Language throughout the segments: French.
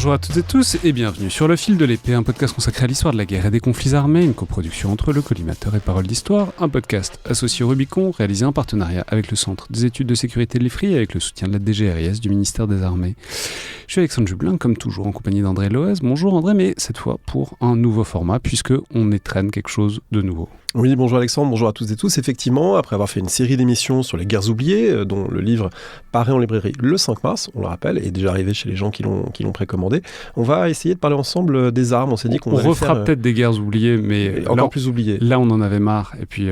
Bonjour à toutes et tous et bienvenue sur Le Fil de l'Épée, un podcast consacré à l'histoire de la guerre et des conflits armés, une coproduction entre le Collimateur et Paroles d'Histoire, un podcast associé au Rubicon, réalisé en partenariat avec le Centre des études de sécurité de l'IFRI et avec le soutien de la DGRIS du ministère des Armées. Je suis Alexandre Jublin, comme toujours en compagnie d'André Loez. Bonjour André, mais cette fois pour un nouveau format, puisqu'on étrenne quelque chose de nouveau. Oui, bonjour Alexandre, bonjour à toutes et tous. Effectivement, après avoir fait une série d'émissions sur les guerres oubliées, dont le livre paraît en librairie le 5 mars, on le rappelle, et est déjà arrivé chez les gens qui l'ont précommandé, on va essayer de parler ensemble des armes. On s'est dit qu'on allait refera faire, peut-être des guerres oubliées, mais encore plus oubliées. Là, on en avait marre, et puis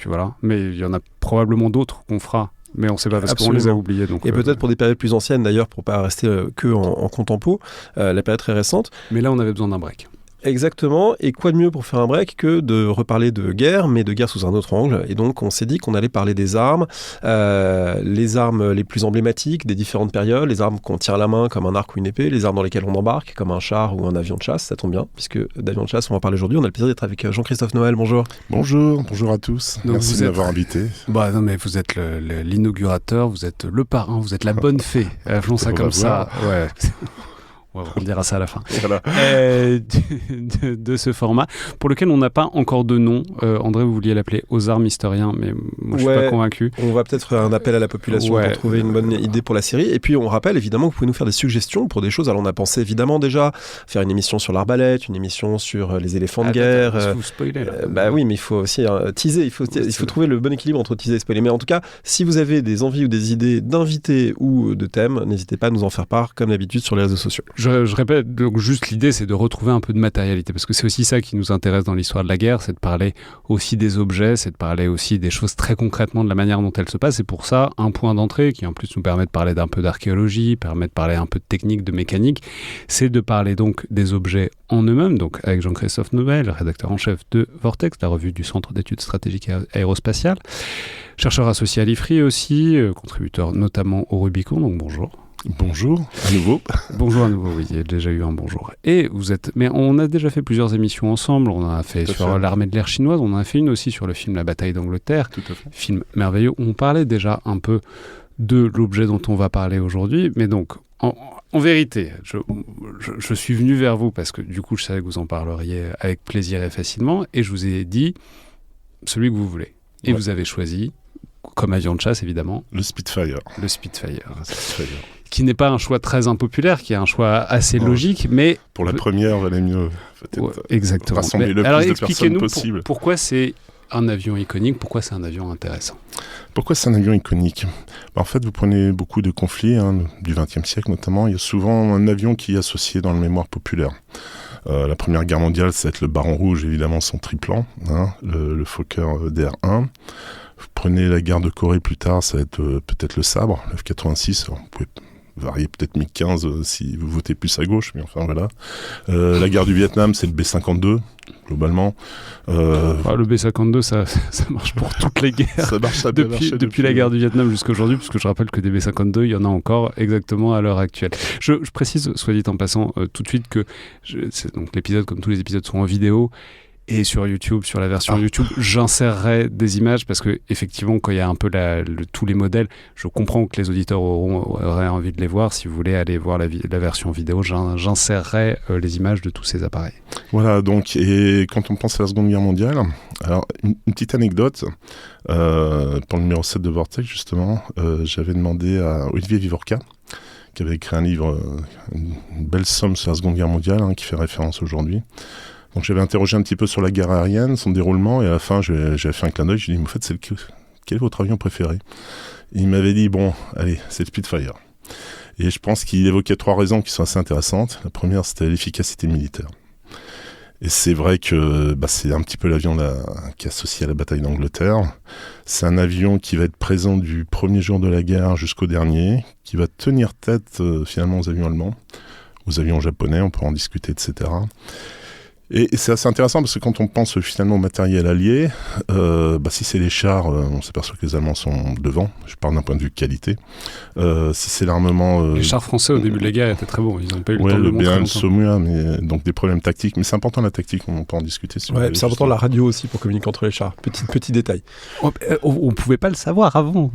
voilà. Mais il y en a probablement d'autres qu'on fera. Mais on ne sait pas parce qu'on les a oubliés. Donc, et peut-être pour des périodes plus anciennes d'ailleurs, pour ne pas rester que en contempo, la période très récente. Mais là, on avait besoin d'un break. Exactement, et quoi de mieux pour faire un break que de reparler de guerre, mais de guerre sous un autre angle. Et donc on s'est dit qu'on allait parler des armes, les armes les plus emblématiques des différentes périodes, les armes qu'on tient à la main comme un arc ou une épée, les armes dans lesquelles on embarque comme un char ou un avion de chasse, ça tombe bien, puisque d'avion de chasse on va parler aujourd'hui. On a le plaisir d'être avec Jean-Christophe Noël, bonjour. Bonjour à tous, donc merci de m'avoir invité. Non mais vous êtes l'inaugurateur, vous êtes le parrain, vous êtes la bonne fée, appelons ça comme ça. Ouais. On dira ça à la fin. Voilà. De ce format, pour lequel on n'a pas encore de nom. André, vous vouliez l'appeler Aux armes historiens, mais moi je suis pas convaincu. On va peut-être faire un appel à la population pour trouver une bonne idée pour la série. Et puis on rappelle évidemment que vous pouvez nous faire des suggestions pour des choses. Alors on a pensé évidemment déjà faire une émission sur l'arbalète, une émission sur les éléphants de guerre. Vous spoilez là. Oui, mais il faut aussi teaser. Il faut trouver le bon équilibre entre teaser et spoiler. Mais en tout cas, si vous avez des envies ou des idées d'invités ou de thèmes, n'hésitez pas à nous en faire part comme d'habitude sur les réseaux sociaux. Je répète, donc juste l'idée c'est de retrouver un peu de matérialité, parce que c'est aussi ça qui nous intéresse dans l'histoire de la guerre, c'est de parler aussi des objets, c'est de parler aussi des choses très concrètement de la manière dont elles se passent, et pour ça, un point d'entrée qui en plus nous permet de parler d'un peu d'archéologie, permet de parler un peu de technique, de mécanique, c'est de parler donc des objets en eux-mêmes, donc avec Jean-Christophe Noël, rédacteur en chef de Vortex, la revue du Centre d'études stratégiques et aérospatiales, chercheur associé à l'IFRI aussi, contributeur notamment au Rubicon, donc bonjour. Bonjour, à nouveau. Bonjour à nouveau, oui, il y a déjà eu un bonjour. Et mais on a déjà fait plusieurs émissions ensemble, on en a fait sur l'armée de l'air chinoise, on en a fait une aussi sur le film La bataille d'Angleterre, film merveilleux, où on parlait déjà un peu de l'objet dont on va parler aujourd'hui, mais donc, en vérité, je suis venu vers vous parce que du coup je savais que vous en parleriez avec plaisir et facilement, et je vous ai dit celui que vous voulez. Et vous avez choisi, comme avion de chasse évidemment, le Spitfire. Qui n'est pas un choix très impopulaire, qui est un choix assez logique, mais... Pour la première, valait mieux exactement. Rassembler le plus de personnes possible. Pourquoi c'est un avion iconique, pourquoi c'est un avion intéressant ? Pourquoi c'est un avion iconique ? En fait, vous prenez beaucoup de conflits, du XXe siècle notamment, il y a souvent un avion qui est associé dans la mémoire populaire. La Première Guerre mondiale, ça va être le Baron Rouge, évidemment, son triplan, le Fokker DR-1. Vous prenez la guerre de Corée plus tard, ça va être peut-être le Sabre, le F-86. Alors, vous pouvez varier peut-être MiG-15 si vous votez plus à gauche, mais enfin voilà. La guerre du Vietnam, c'est le B-52, globalement. Le B-52, ça marche pour toutes les guerres. Ça marche depuis la guerre du Vietnam jusqu'à aujourd'hui, puisque je rappelle que des B-52, il y en a encore exactement à l'heure actuelle. Je précise, soit dit en passant, tout de suite que donc l'épisode, comme tous les épisodes, sont en vidéo. Et sur YouTube, sur la version YouTube, j'insérerai des images parce que effectivement, quand il y a un peu tous les modèles, je comprends que les auditeurs auraient envie de les voir. Si vous voulez aller voir la version vidéo, j'insérerai les images de tous ces appareils. Voilà, donc, et quand on pense à la Seconde Guerre mondiale, alors une petite anecdote, pour le numéro 7 de Vortex, justement, j'avais demandé à Olivier Vivorca, qui avait écrit un livre, une belle somme sur la Seconde Guerre mondiale, qui fait référence aujourd'hui. Donc j'avais interrogé un petit peu sur la guerre aérienne, son déroulement, et à la fin j'avais fait un clin d'œil, je lui ai dit, en fait, quel est votre avion préféré ? Et il m'avait dit, bon, allez, c'est le Spitfire. Et je pense qu'il évoquait 3 raisons qui sont assez intéressantes. La première, c'était l'efficacité militaire. Et c'est vrai que c'est un petit peu l'avion qui est associé à la bataille d'Angleterre. C'est un avion qui va être présent du premier jour de la guerre jusqu'au dernier, qui va tenir tête finalement aux avions allemands, aux avions japonais, on peut en discuter, etc. Et c'est assez intéressant parce que quand on pense finalement au matériel allié, si c'est les chars, on s'aperçoit que les Allemands sont devant. Je parle d'un point de vue qualité. Si c'est l'armement... les chars français au début de la guerre étaient très bons. Ils n'ont pas eu le temps de le le montrer BA, le longtemps. Saumur, mais donc des problèmes tactiques. Mais c'est important la tactique, on peut en discuter. Si vous voulez, c'est important la radio aussi pour communiquer entre les chars. Petit détail. On pouvait pas le savoir avant.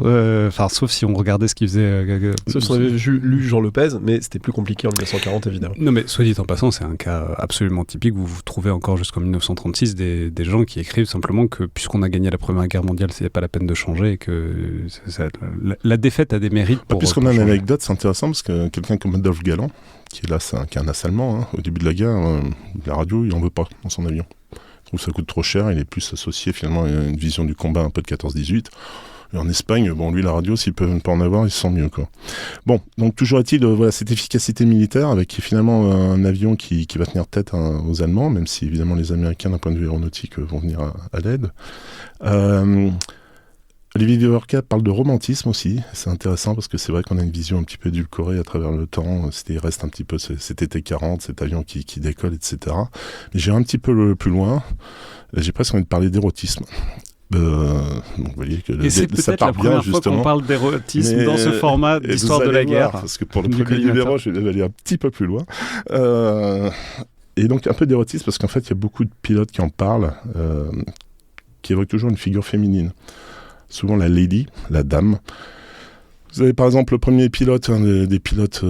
Sauf si on regardait ce qu'il faisait. Sauf si on avait lu Jean Lopez, mais c'était plus compliqué en 1940 évidemment. Non, mais soit dit en passant, c'est un cas absolument typique. Vous trouvez encore jusqu'en 1936 des gens qui écrivent simplement que puisqu'on a gagné la Première Guerre mondiale, c'est pas la peine de changer et que la défaite a des mérites. Puisqu'on a une anecdote, c'est intéressant parce que quelqu'un comme Adolphe Galland, qui est un as allemand, au début de la guerre, la radio, il en veut pas dans son avion. Il trouve que ça coûte trop cher, il est plus associé finalement à une vision du combat un peu de 14-18. Et en Espagne, lui, la radio, s'ils peuvent ne pas en avoir, ils se sentent mieux, quoi. Bon, donc toujours est-il, cette efficacité militaire avec finalement un avion qui va tenir tête aux Allemands, même si évidemment les Américains, d'un point de vue aéronautique, vont venir à l'aide. Olivier Vivorca parle de romantisme aussi, c'est intéressant parce que c'est vrai qu'on a une vision un petit peu édulcorée à travers le temps, il reste un petit peu cet été 40, cet avion qui décolle, etc. Mais j'irai un petit peu plus loin, j'ai presque envie de parler d'érotisme. Donc vous voyez que et c'est peut-être la première fois qu'on parle d'érotisme dans ce format d'histoire de la guerre. Parce que pour le premier numéro, je vais aller un petit peu plus loin. Et donc un peu d'érotisme parce qu'en fait, il y a beaucoup de pilotes qui en parlent, qui évoquent toujours une figure féminine. Souvent la lady, la dame. Vous avez par exemple le premier pilote, des pilotes...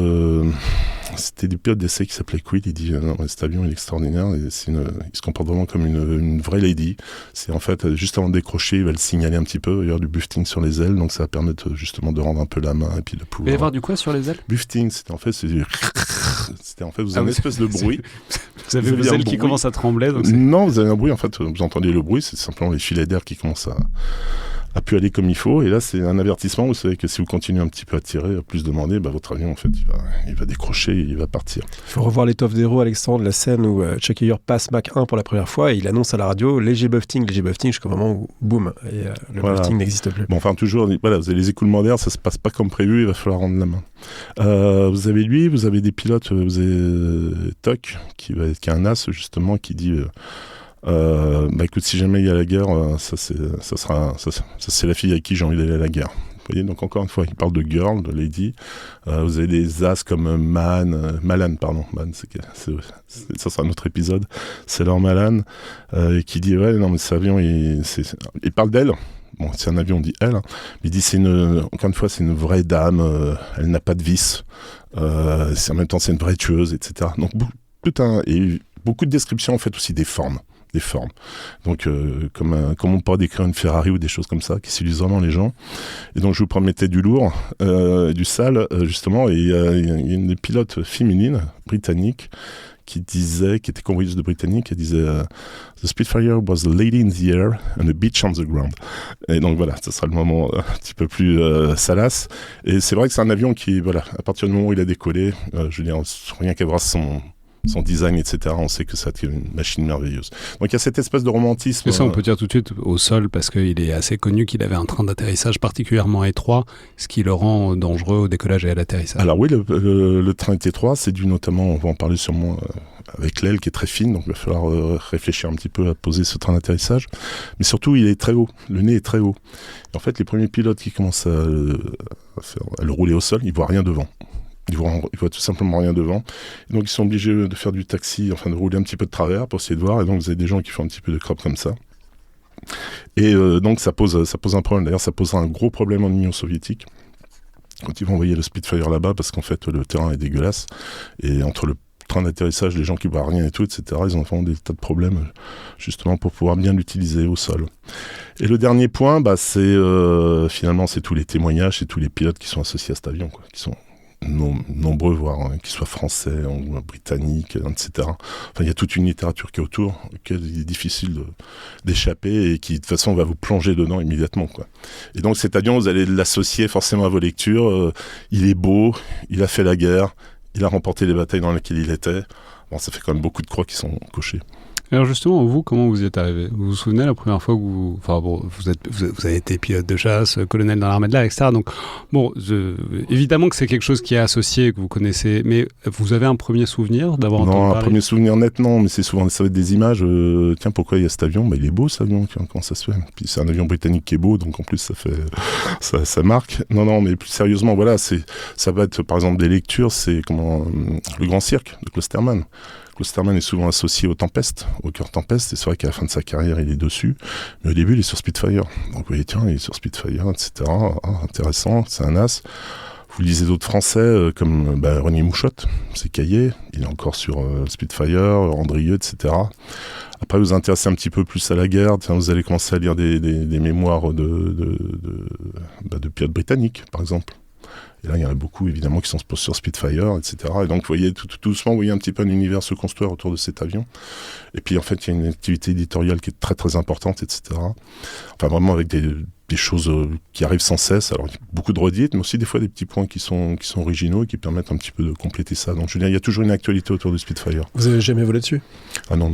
c'était des pilotes d'essai qui s'appelait Quill. Il dit non, cet avion il est extraordinaire et il se comporte vraiment comme une vraie lady. C'est en fait juste avant de décrocher, il va le signaler un petit peu. Il va y avoir du buffeting sur les ailes, donc ça va permettre justement de rendre un peu la main et puis de pouvoir. Il va y avoir du quoi sur les ailes? Buffeting, c'était en fait vous avez une espèce de bruit. Vous avez vos ailes qui commencent à trembler. Donc non, vous avez un bruit en fait. Vous entendez le bruit, c'est simplement les filets d'air qui commencent a pu aller comme il faut, et là c'est un avertissement, vous savez que si vous continuez un petit peu à tirer, à plus demander, votre avion en fait il va décrocher et il va partir. Il faut revoir l'étoffe d'héros, Alexandre, la scène où Chuck Yeager passe Mach 1 pour la première fois et il annonce à la radio léger buffeting jusqu'au moment où boum, et le buffing n'existe plus. Bon, enfin toujours, vous avez les écoulements d'air, ça se passe pas comme prévu, il va falloir rendre la main. Vous avez des pilotes, vous avez Tuck qui est un as justement qui dit écoute, si jamais il y a la guerre, ça c'est la fille avec qui j'ai envie d'aller à la guerre. Vous voyez, donc encore une fois, il parle de girl, de lady. Vous avez des as comme Malan, ça sera un autre épisode. C'est leur Malan qui dit mais cet avion, il parle d'elle. Bon, c'est un avion, on dit elle. Hein, mais il dit encore une fois, c'est une vraie dame. Elle n'a pas de vice. En même temps, c'est une vraie tueuse, etc. Donc beaucoup de descriptions en fait aussi des formes. Donc comme on pourrait décrire une Ferrari ou des choses comme ça qui séduisent vraiment les gens. Et donc je vous promettais du lourd, du sale justement, et il y a une pilote féminine britannique qui était convoyeuse de Britannique, elle disait The Spitfire was a lady in the air and a bitch on the ground. Et donc voilà, ça sera le moment un petit peu plus salace. Et c'est vrai que c'est un avion qui, à partir du moment où il a décollé, je veux dire, rien qu'à voir son design, etc., on sait que c'est une machine merveilleuse. Donc il y a cette espèce de romantisme. Et ça, on peut dire tout de suite au sol, parce qu'il est assez connu qu'il avait un train d'atterrissage particulièrement étroit, ce qui le rend dangereux au décollage et à l'atterrissage. Alors oui, le train est étroit, c'est dû notamment, on va en parler sûrement, avec l'aile qui est très fine, donc il va falloir réfléchir un petit peu à poser ce train d'atterrissage. Mais surtout, il est très haut, le nez est très haut. Et en fait, les premiers pilotes qui commencent à le rouler au sol, ils ne voient rien devant. Ils voient tout simplement rien devant. Et donc ils sont obligés de faire du taxi, enfin de rouler un petit peu de travers pour essayer de voir. Et donc vous avez des gens qui font un petit peu de crop comme ça. Et donc ça pose un problème. D'ailleurs, ça posera un gros problème en Union soviétique quand ils vont envoyer le Spitfire là-bas, parce qu'en fait le terrain est dégueulasse. Et entre le train d'atterrissage, les gens qui voient rien et tout, etc., ils ont vraiment des tas de problèmes justement pour pouvoir bien l'utiliser au sol. Et le dernier point, finalement c'est tous les témoignages, c'est tous les pilotes qui sont associés à cet avion, quoi, qui sont nombreux, voire qu'ils soient français ou britanniques, etc. Enfin, il y a toute une littérature qui est autour, auquel il est difficile d'échapper et qui, de toute façon, va vous plonger dedans immédiatement, quoi. Et donc, cet avion, vous allez l'associer forcément à vos lectures. Il est beau, il a fait la guerre, il a remporté les batailles dans lesquelles il était. Bon, ça fait quand même beaucoup de croix qui sont cochées. Alors justement, vous, comment vous y êtes arrivé? Vous vous souvenez la première fois que vous avez été pilote de chasse, colonel dans l'armée de l'air, etc. Donc, bon, évidemment que c'est quelque chose qui est associé, que vous connaissez, mais vous avez un premier souvenir d'avoir entendu parler? Non, un premier souvenir net, non, mais ça va être des images. Tiens, pourquoi il y a cet avion? Il est beau, cet avion, comment ça se fait? Puis c'est un avion britannique qui est beau, donc en plus, ça marque. Non, mais plus sérieusement, voilà, ça va être, par exemple, des lectures, c'est le Grand Cirque de Klosterman. Klosterman est souvent associé au Tempest, au cœur Tempest, et c'est vrai qu'à la fin de sa carrière, il est dessus. Mais au début, il est sur Spitfire. Donc vous voyez, tiens, il est sur Spitfire, etc. Ah, intéressant, c'est un as. Vous lisez d'autres Français, comme René Mouchotte, c'est Caillé, il est encore sur Spitfire, Andrieux, etc. Après, vous vous intéressez un petit peu plus à la guerre, vous allez commencer à lire des mémoires de pilotes britanniques, par exemple. Et là, il y en a beaucoup, évidemment, qui sont sur Spitfire, etc. Et donc, vous voyez, tout doucement, vous voyez un petit peu un univers se construire autour de cet avion. Et puis, en fait, il y a une activité éditoriale qui est très, très importante, etc. Enfin, vraiment avec des choses qui arrivent sans cesse. Alors, beaucoup de redites, mais aussi des fois des petits points qui sont originaux et qui permettent un petit peu de compléter ça. Donc, je veux dire, il y a toujours une actualité autour de Spitfire. Vous avez jamais volé dessus? Ah non,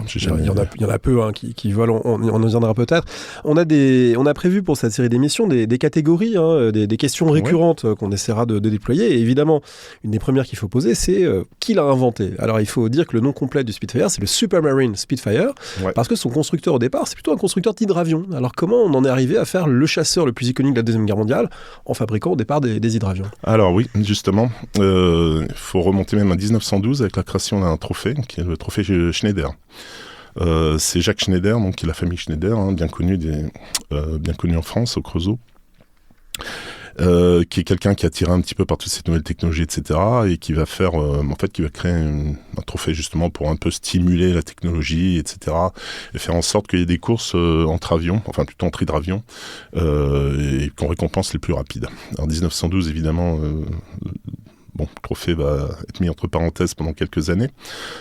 j'ai jamais... Il y en a peu qui volent, on en viendra peut-être. On a prévu pour cette série d'émissions des catégories, des questions récurrentes qu'on essaiera de déployer. Et évidemment, une des premières qu'il faut poser, c'est qui l'a inventé? Alors, il faut dire que le nom complet du Spitfire, c'est le Supermarine Spitfire, parce que son constructeur au départ, c'est plutôt un constructeur d'hydravions. Alors, comment on en est arrivé à faire le chasseur le plus iconique de la Deuxième Guerre mondiale en fabriquant au départ des hydravions? Alors oui, justement, il faut remonter même à 1912 avec la création d'un trophée, qui est le trophée Schneider. C'est Jacques Schneider, donc qui est la famille Schneider, bien connue en France, au Creusot, qui est quelqu'un qui a tiré un petit peu par toutes ces nouvelles technologies, etc., et qui va faire, qui va créer un trophée justement pour un peu stimuler la technologie, etc., et faire en sorte qu'il y ait des courses entre avions, enfin plutôt entre hydravions, et qu'on récompense les plus rapides. Alors 1912, évidemment. Le trophée va être mis entre parenthèses pendant quelques années.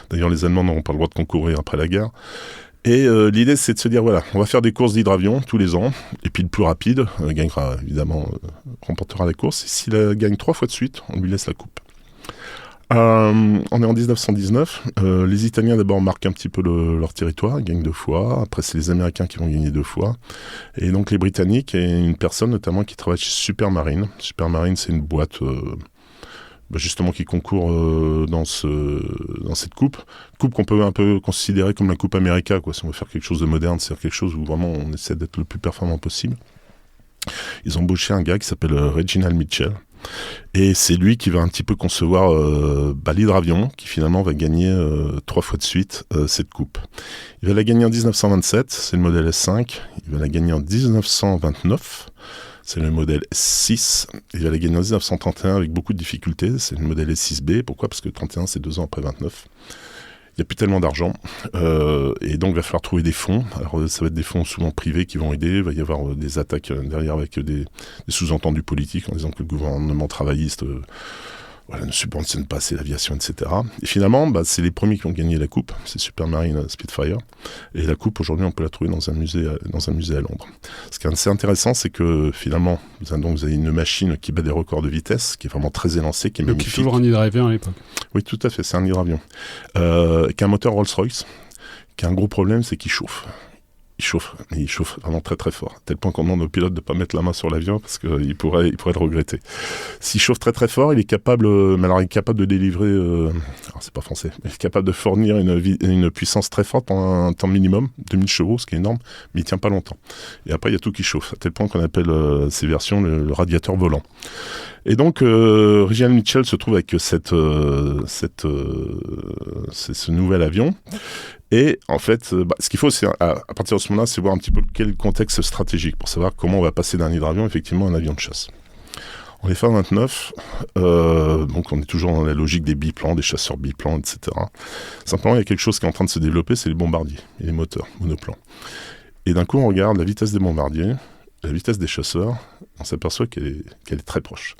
D'ailleurs, les Allemands n'auront pas le droit de concourir après la guerre. Et l'idée, c'est de se dire, voilà, on va faire des courses d'hydravions tous les ans, et puis le plus rapide gagnera, évidemment, remportera la course. Et s'il gagne 3 fois de suite, on lui laisse la coupe. On est en 1919. Les Italiens, d'abord, marquent un petit peu leur territoire, ils gagnent 2 fois. Après, c'est les Américains qui vont gagner 2 fois. Et donc, les Britanniques, et une personne notamment qui travaille chez Supermarine. Supermarine, c'est une boîte... justement qui concourt dans cette coupe qu'on peut un peu considérer comme la coupe America, quoi. Si on veut faire quelque chose de moderne, c'est quelque chose où vraiment on essaie d'être le plus performant possible. Ils ont embauché un gars qui s'appelle Reginald Mitchell, et c'est lui qui va un petit peu concevoir l'hydravion, qui finalement va gagner 3 fois de suite cette coupe. Il va la gagner en 1927, c'est le modèle S5. Il va la gagner en 1929, c'est le modèle S6. Il va la gagner en 1931 avec beaucoup de difficultés. C'est le modèle S6B. Pourquoi? Parce que 31, c'est 2 ans après 29. Il n'y a plus tellement d'argent. Et donc, il va falloir trouver des fonds. Alors, ça va être des fonds souvent privés qui vont aider. Il va y avoir des attaques derrière avec des sous-entendus politiques en disant que le gouvernement travailliste ne subventionne pas assez l'aviation, etc. Et finalement, c'est les premiers qui ont gagné la coupe. C'est Supermarine Spitfire. Et la coupe, aujourd'hui, on peut la trouver dans un musée à Londres. Ce qui est assez intéressant, c'est que finalement, vous avez une machine qui bat des records de vitesse, qui est vraiment très élancée, qui est magnifique. Donc, toujours un hydravion à l'époque. Oui, tout à fait, c'est un hydravion. Qui a un moteur Rolls-Royce, qui a un gros problème, c'est qu'il chauffe. Il chauffe vraiment très très fort, à tel point qu'on demande au pilote de ne pas mettre la main sur l'avion parce qu'il pourrait le regretter. S'il chauffe très très fort, il est capable de délivrer, alors c'est pas français, mais il est capable de fournir une puissance très forte pendant un temps minimum, 2000 chevaux, ce qui est énorme, mais il ne tient pas longtemps. Et après, il y a tout qui chauffe, à tel point qu'on appelle ces versions le radiateur volant. Et donc, Reginald Mitchell se trouve avec ce nouvel avion. Et en fait, ce qu'il faut, c'est, à partir de ce moment-là, c'est voir un petit peu quel est le contexte stratégique pour savoir comment on va passer d'un hydravion, effectivement, à un avion de chasse. On est fin 29, donc on est toujours dans la logique des biplans, des chasseurs biplans, etc. Simplement, il y a quelque chose qui est en train de se développer, c'est les bombardiers et les moteurs, monoplans. Et d'un coup, on regarde la vitesse des bombardiers, la vitesse des chasseurs, on s'aperçoit qu'elle est très proche.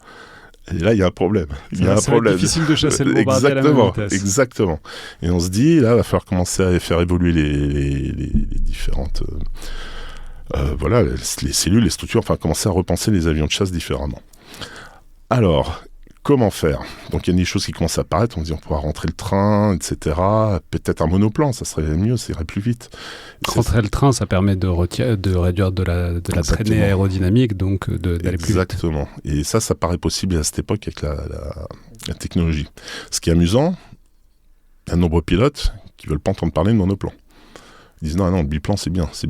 Et là, il y a un problème. C'est difficile de chasser le bombardier à la même vitesse. Exactement. Et on se dit, là, il va falloir commencer à faire évoluer les différentes... les cellules, les structures, enfin, commencer à repenser les avions de chasse différemment. Alors, comment faire ? Donc il y a des choses qui commencent à apparaître, on dit on pourra rentrer le train, etc. Peut-être un monoplan, ça serait mieux, ça irait plus vite. Rentrer le train, ça permet de réduire de la traînée aérodynamique, donc d'aller plus vite. Exactement. Et ça paraît possible à cette époque avec la technologie. Ce qui est amusant, il y a de nombreux pilotes qui ne veulent pas entendre parler de monoplan. Ils disent non, le biplan c'est bien. Ce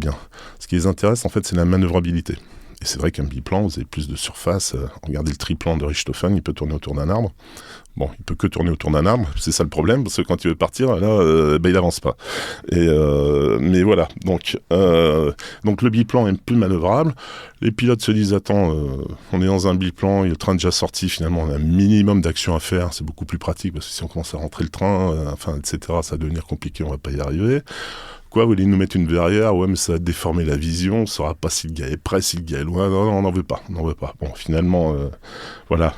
qui les intéresse en fait, c'est la manœuvrabilité. Et c'est vrai qu'un biplan, vous avez plus de surface. Regardez le triplan de Richthofen, il peut tourner autour d'un arbre. Bon, il peut que tourner autour d'un arbre, c'est ça le problème, parce que quand il veut partir, là, il avance pas. Mais voilà, donc le biplan est plus manœuvrable. Les pilotes se disent, attends, on est dans un biplan, le train est déjà sorti, finalement, on a un minimum d'action à faire, c'est beaucoup plus pratique, parce que si on commence à rentrer le train, etc., ça va devenir compliqué, on va pas y arriver. Vous voulez nous mettre une verrière, ouais, mais ça va déformer la vision, on ne saura pas si le gars est près, si le gars est loin, non, on n'en veut pas. Bon, finalement, voilà,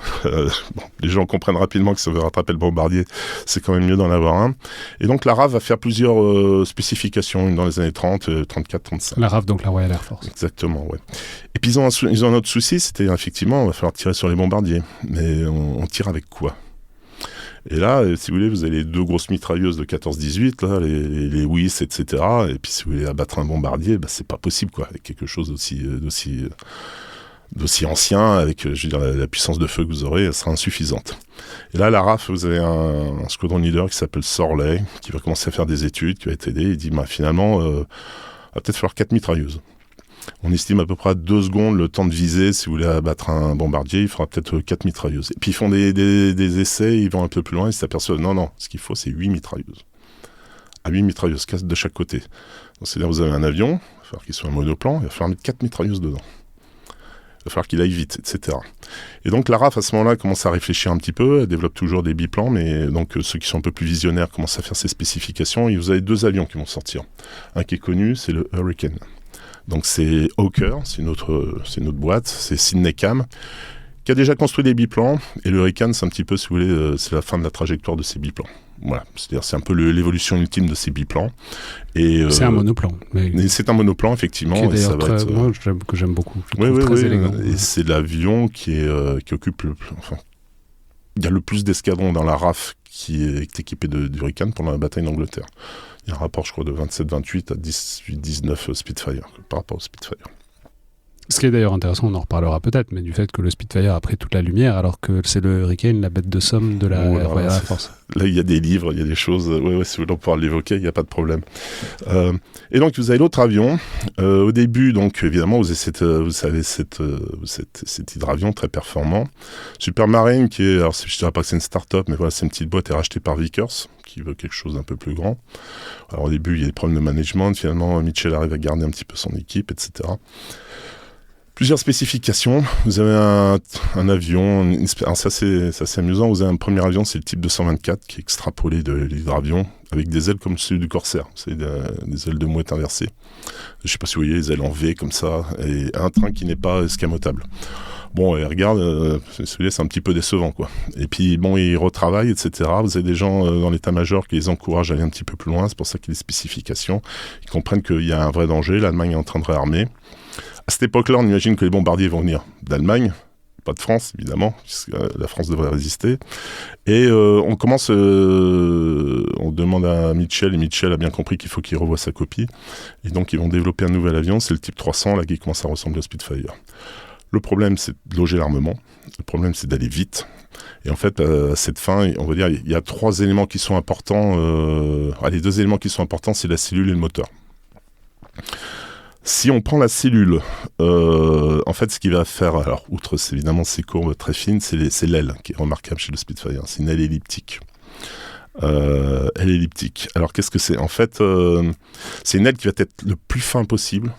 les gens comprennent rapidement que ça veut rattraper le bombardier, c'est quand même mieux d'en avoir un. Et donc la RAF va faire plusieurs spécifications, une dans les années 30, 34, 35. La RAF, donc la Royal Air Force. Exactement, ouais. Et puis ils ont un autre souci, c'était effectivement, il va falloir tirer sur les bombardiers. Mais on tire avec quoi ? Et là, si vous voulez, vous avez les deux grosses mitrailleuses de 14-18, là, les WIS, etc. Et puis si vous voulez abattre un bombardier, c'est pas possible, quoi. Avec quelque chose d'aussi ancien, avec je veux dire, la puissance de feu que vous aurez, elle sera insuffisante. Et là, la RAF, vous avez un squadron leader qui s'appelle Sorley, qui va commencer à faire des études, qui va être aidé. Il dit, finalement, il va peut-être falloir 4 mitrailleuses. On estime à peu près à 2 secondes le temps de viser. Si vous voulez abattre un bombardier, il faudra peut-être 4 mitrailleuses. Et puis ils font des essais, ils vont un peu plus loin, ils s'aperçoivent, non, ce qu'il faut, c'est 8 mitrailleuses. À 8 mitrailleuses de chaque côté. Donc c'est-à-dire vous avez un avion, il va falloir qu'il soit un monoplan, il va falloir mettre 4 mitrailleuses dedans. Il va falloir qu'il aille vite, etc. Et donc la RAF, à ce moment-là, commence à réfléchir un petit peu, elle développe toujours des biplans, mais donc ceux qui sont un peu plus visionnaires commencent à faire ces spécifications, et vous avez 2 avions qui vont sortir. Un qui est connu, c'est le Hurricane. Donc c'est Hawker, c'est notre boîte, c'est Sidney Cam, qui a déjà construit des biplans, et le Hurricane, c'est un petit peu, si vous voulez, c'est la fin de la trajectoire de ces biplans. Voilà, c'est-à-dire c'est un peu l'évolution ultime de ces biplans. Et, c'est un monoplan. Mais c'est un monoplan, effectivement. Qui est d'ailleurs moi, que j'aime beaucoup. Je trouve très élégant. Et c'est l'avion qui occupe il y a le plus d'escadrons dans la RAF qui est équipé du Hurricane pendant la bataille d'Angleterre. Il y a un rapport, je crois, de 27-28 à 18-19 Spitfire par rapport au Spitfire. Ce qui est d'ailleurs intéressant, on en reparlera peut-être, mais du fait que le Spitfire a pris toute la lumière, alors que c'est le Hurricane, la bête de somme de la Royal Air Force. Là, il y a des livres, il y a des choses. Oui, si vous voulez pouvoir l'évoquer, il n'y a pas de problème. Et donc, vous avez l'autre avion. Au début, donc, évidemment, vous avez cet hydravion très performant. Supermarine, qui est, alors je ne dirais pas que c'est une start-up, mais voilà, c'est une petite boîte rachetée par Vickers, qui veut quelque chose d'un peu plus grand. Alors, au début, il y a des problèmes de management. Finalement, Mitchell arrive à garder un petit peu son équipe, etc. Plusieurs spécifications. Vous avez un avion, alors ça c'est amusant, vous avez un premier avion, c'est le type 224 qui est extrapolé de l'hydravion avec des ailes comme celui du Corsair, c'est des ailes de mouette inversées. Je ne sais pas si vous voyez les ailes en V comme ça, et un train qui n'est pas escamotable. Bon, et regarde, c'est un petit peu décevant, quoi. Et puis, bon, ils retravaillent, etc. Vous avez des gens dans l'état-major qui les encouragent à aller un petit peu plus loin, c'est pour ça qu'il y a des spécifications. Ils comprennent qu'il y a un vrai danger, l'Allemagne est en train de réarmer. À cette époque-là, on imagine que les bombardiers vont venir d'Allemagne, pas de France, évidemment, puisque la France devrait résister. Et on demande à Mitchell, et Mitchell a bien compris qu'il faut qu'il revoie sa copie. Et donc, ils vont développer un nouvel avion, c'est le type 300, là, qui commence à ressembler au Spitfire. Le problème, c'est de loger l'armement. Le problème, c'est d'aller vite. Et en fait, à cette fin, on va dire, il y a 3 éléments qui sont importants. Les 2 éléments qui sont importants, c'est la cellule et le moteur. Si on prend la cellule, en fait, ce qu'il va faire, alors, outre évidemment ces courbes très fines, c'est l'aile qui est remarquable chez le Spitfire. C'est une aile elliptique. Alors, qu'est-ce que c'est ? En fait, c'est une aile qui va être le plus fin possible,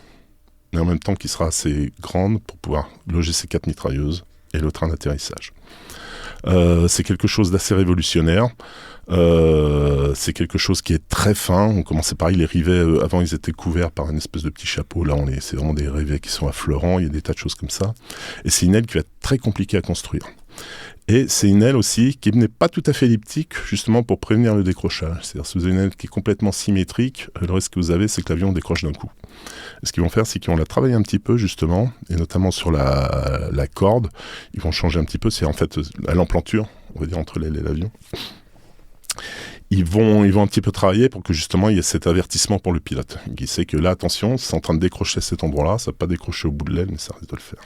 mais en même temps qui sera assez grande pour pouvoir loger ces 4 mitrailleuses et le train d'atterrissage. C'est quelque chose d'assez révolutionnaire. C'est quelque chose qui est très fin. On commençait pareil, les rivets, avant ils étaient couverts par une espèce de petit chapeau. Là, c'est vraiment des rivets qui sont affleurants. Il y a des tas de choses comme ça. Et c'est une aile qui va être très compliquée à construire. Et c'est une aile aussi qui n'est pas tout à fait elliptique, justement pour prévenir le décrochage. C'est-à-dire si vous avez une aile qui est complètement symétrique, le risque que vous avez, c'est que l'avion décroche d'un coup. Et ce qu'ils vont faire, c'est qu'ils vont la travailler un petit peu, justement, et notamment sur la corde. Ils vont changer un petit peu, c'est en fait à l'emplanture, on va dire, entre l'aile et l'avion. Ils vont un petit peu travailler pour que justement il y ait cet avertissement pour le pilote qui sait que là, attention, c'est en train de décrocher à cet endroit-là, ça ne va pas décrocher au bout de l'aile, mais ça risque de le faire.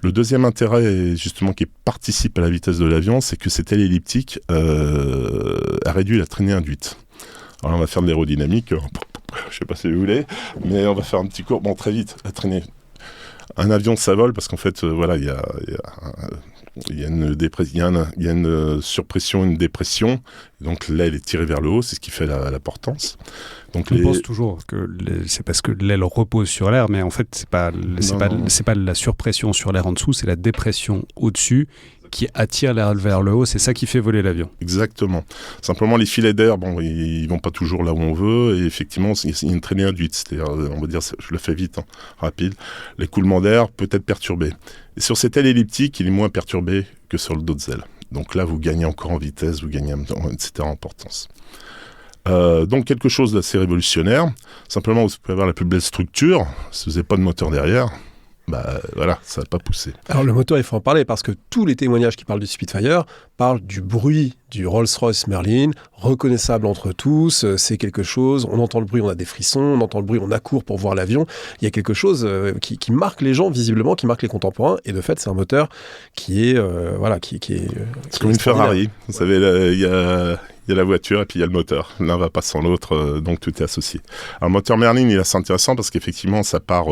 Le deuxième intérêt, justement, qui participe à la vitesse de l'avion, c'est que cette aile elliptique a réduit la traînée induite. Alors on va faire de l'aérodynamique, je ne sais pas si vous voulez, mais on va faire un petit cours, très vite, la traînée. Un avion, ça vole parce qu'en fait, il y a une surpression, une dépression. Donc l'aile est tirée vers le haut, c'est ce qui fait la portance. Donc on pense toujours que c'est parce que l'aile repose sur l'air, mais en fait c'est pas la surpression sur l'air en dessous, c'est la dépression au-dessus qui attire l'air vers le haut, c'est ça qui fait voler l'avion. Exactement. Simplement les filets d'air, ils vont pas toujours là où on veut, et effectivement il y a une traînée induite, c'est-à-dire, on va dire, je le fais vite, rapide, l'écoulement d'air peut être perturbé. Et sur cette aile elliptique, il est moins perturbé que sur d'autres ailes. Donc là, vous gagnez encore en vitesse, vous gagnez, etc., en portance. Donc quelque chose d'assez révolutionnaire. Simplement, vous pouvez avoir la plus belle structure, si vous n'avez pas de moteur derrière, voilà, ça va pas pousser. Alors le moteur, il faut en parler parce que tous les témoignages qui parlent du Spitfire parlent du bruit du Rolls-Royce Merlin, reconnaissable entre tous, c'est quelque chose, on entend le bruit, on a des frissons, on entend le bruit, on accourt pour voir l'avion. Il y a quelque chose qui marque les gens visiblement, qui marque les contemporains, et de fait c'est un moteur qui est c'est comme une Ferrari, vous savez, il y a la voiture et puis il y a le moteur. L'un va pas sans l'autre, donc tout est associé. Alors, le moteur Merlin, il est assez intéressant parce qu'effectivement, ça part,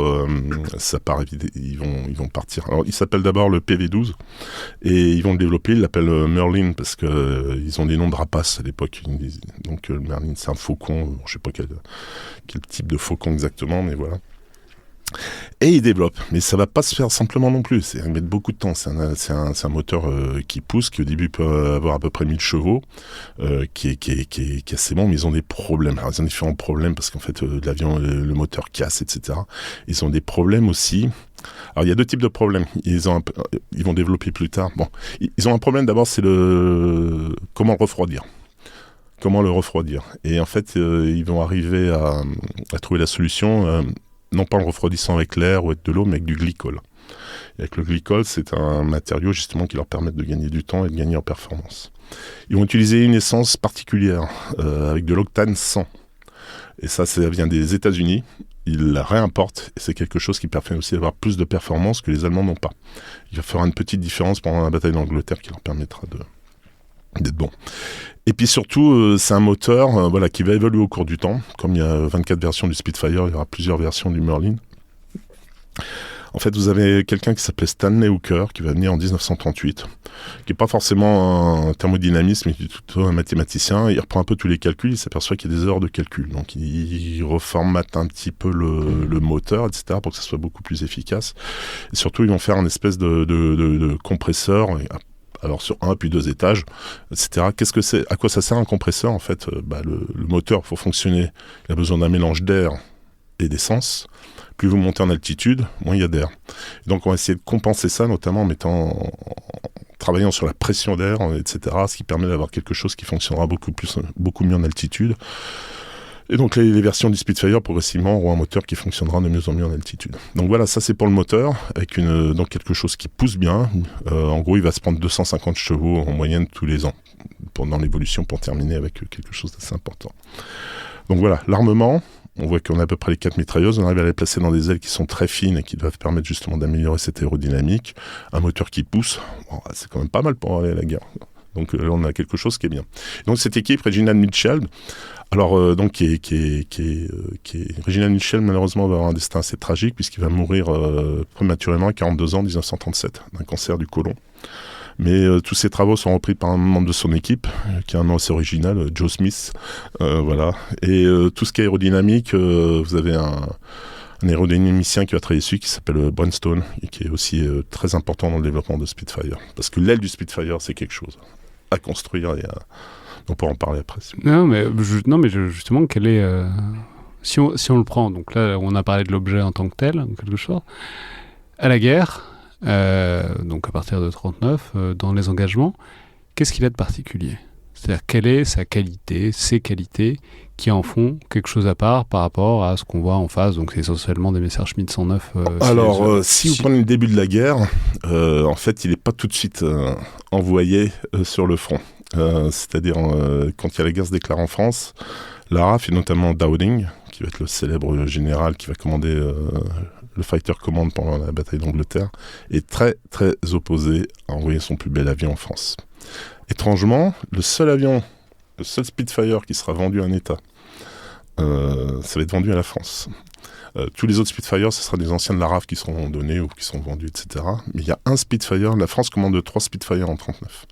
ils vont partir. Alors, il s'appelle d'abord le PV12 et ils vont le développer, ils l'appellent Merlin parce que ils ont des noms de rapaces à l'époque. Donc, le Merlin, c'est un faucon, je sais pas quel type de faucon exactement, mais voilà. Et il développe, mais ça va pas se faire simplement non plus, il va mettre beaucoup de temps, c'est un moteur qui pousse, qui au début peut avoir à peu près 1000 chevaux, qui est assez bon, mais ils ont des problèmes. Alors ils ont différents problèmes parce qu'en fait l'avion, le moteur casse, etc. Ils ont des problèmes aussi. Alors il y a deux types de problèmes, ils vont développer plus tard. Bon, ils ont un problème d'abord, c'est comment le refroidir. Et en fait, ils vont arriver à trouver la solution, non pas en refroidissant avec l'air ou avec de l'eau, mais avec du glycol. Et avec le glycol, c'est un matériau justement qui leur permet de gagner du temps et de gagner en performance. Ils vont utiliser une essence particulière, avec de l'octane 100. Et ça vient des États-Unis. Ils la réimportent et c'est quelque chose qui permet aussi d'avoir plus de performance que les Allemands n'ont pas. Il va faire une petite différence pendant la bataille d'Angleterre qui leur permettra d'être bon. Et puis surtout, c'est un moteur qui va évoluer au cours du temps. Comme il y a 24 versions du Spitfire, il y aura plusieurs versions du Merlin. En fait, vous avez quelqu'un qui s'appelait Stanley Hooker, qui va venir en 1938, qui n'est pas forcément un thermodynamiste, mais qui est plutôt un mathématicien. Il reprend un peu tous les calculs, il s'aperçoit qu'il y a des erreurs de calcul. Donc il reformate un petit peu le moteur, etc., pour que ça soit beaucoup plus efficace. Et surtout, ils vont faire une espèce de compresseur, alors sur 1 puis 2 étages, etc. Qu'est-ce que c'est ? À quoi ça sert un compresseur ? En fait, le moteur, pour fonctionner, il a besoin d'un mélange d'air et d'essence. Plus vous montez en altitude, moins il y a d'air. Et donc on va essayer de compenser ça, notamment en travaillant sur la pression d'air, etc., ce qui permet d'avoir quelque chose qui fonctionnera beaucoup mieux en altitude. Et donc les versions du Spitfire progressivement auront un moteur qui fonctionnera de mieux en mieux en altitude. Donc voilà, ça c'est pour le moteur, avec donc quelque chose qui pousse bien. En gros, il va se prendre 250 chevaux en moyenne tous les ans pendant l'évolution, pour terminer avec quelque chose d'assez important. Donc voilà, l'armement, on voit qu'on a à peu près les 4 mitrailleuses, on arrive à les placer dans des ailes qui sont très fines et qui doivent permettre justement d'améliorer cette aérodynamique. Un moteur qui pousse, c'est quand même pas mal pour aller à la guerre. Donc là, on a quelque chose qui est bien. Donc cette équipe, Reginald Mitchell, alors donc Reginald Mitchell, malheureusement, va avoir un destin assez tragique puisqu'il va mourir prématurément à 42 ans, en 1937, d'un cancer du côlon. Mais tous ses travaux sont repris par un membre de son équipe, qui a un nom assez original, Joe Smith. Voilà. Et tout ce qui est aérodynamique, vous avez un aérodynamicien qui va travailler dessus, qui s'appelle Brunstone, et qui est aussi très important dans le développement de Spitfire. Parce que l'aile du Spitfire, c'est quelque chose à construire, et on pourra en parler après. Non, mais justement, quel est... Si on le prend, donc là, on a parlé de l'objet en tant que tel, quelque chose. À la guerre, donc à partir de 39, dans les engagements. Qu'est-ce qu'il a de particulier ? C'est-à-dire, quelle est sa qualité, ses qualités, qui en font quelque chose à part par rapport à ce qu'on voit en face, donc c'est essentiellement des Messerschmitt 109. Alors, si vous prenez le début de la guerre, en fait, il n'est pas tout de suite envoyé sur le front. C'est-à-dire, quand il y a la guerre se déclare en France, la RAF, et notamment Dowding, qui va être le célèbre général qui va commander le Fighter Command pendant la bataille d'Angleterre, est très, très opposé à envoyer son plus bel avion en France. Étrangement, le seul Spitfire qui sera vendu à un État, ça va être vendu à la France. Tous les autres Spitfire, ce sera des anciens de la RAF qui seront donnés ou qui seront vendus, etc. Mais il y a un Spitfire, la France commande 3 Spitfire en 1939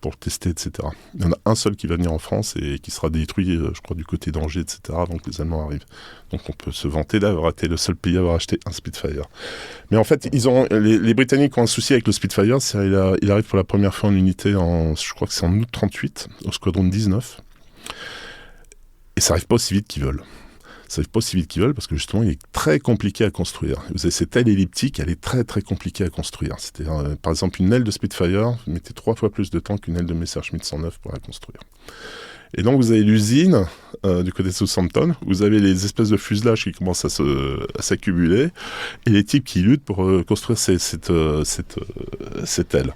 pour tester, etc. Il y en a un seul qui va venir en France et qui sera détruit, je crois, du côté d'Angers, etc., avant que les Allemands arrivent. Donc on peut se vanter d'avoir été le seul pays à avoir acheté un Spitfire. Mais en fait, les Britanniques ont un souci avec le Spitfire, il arrive pour la première fois en unité, je crois que c'est en août 38, au squadron 19, et ça n'arrive pas aussi vite qu'ils veulent. Ça n'arrive pas aussi vite qu'ils veulent parce que justement il est très compliqué à construire. Vous avez cette aile elliptique, elle est très très compliquée à construire. C'est-à-dire, par exemple, une aile de Spitfire, vous mettez 3 fois plus de temps qu'une aile de Messerschmitt 109 pour la construire. Et donc vous avez l'usine du côté de Southampton, vous avez les espèces de fuselages qui commencent à s'accumuler, et les types qui luttent pour construire cette aile.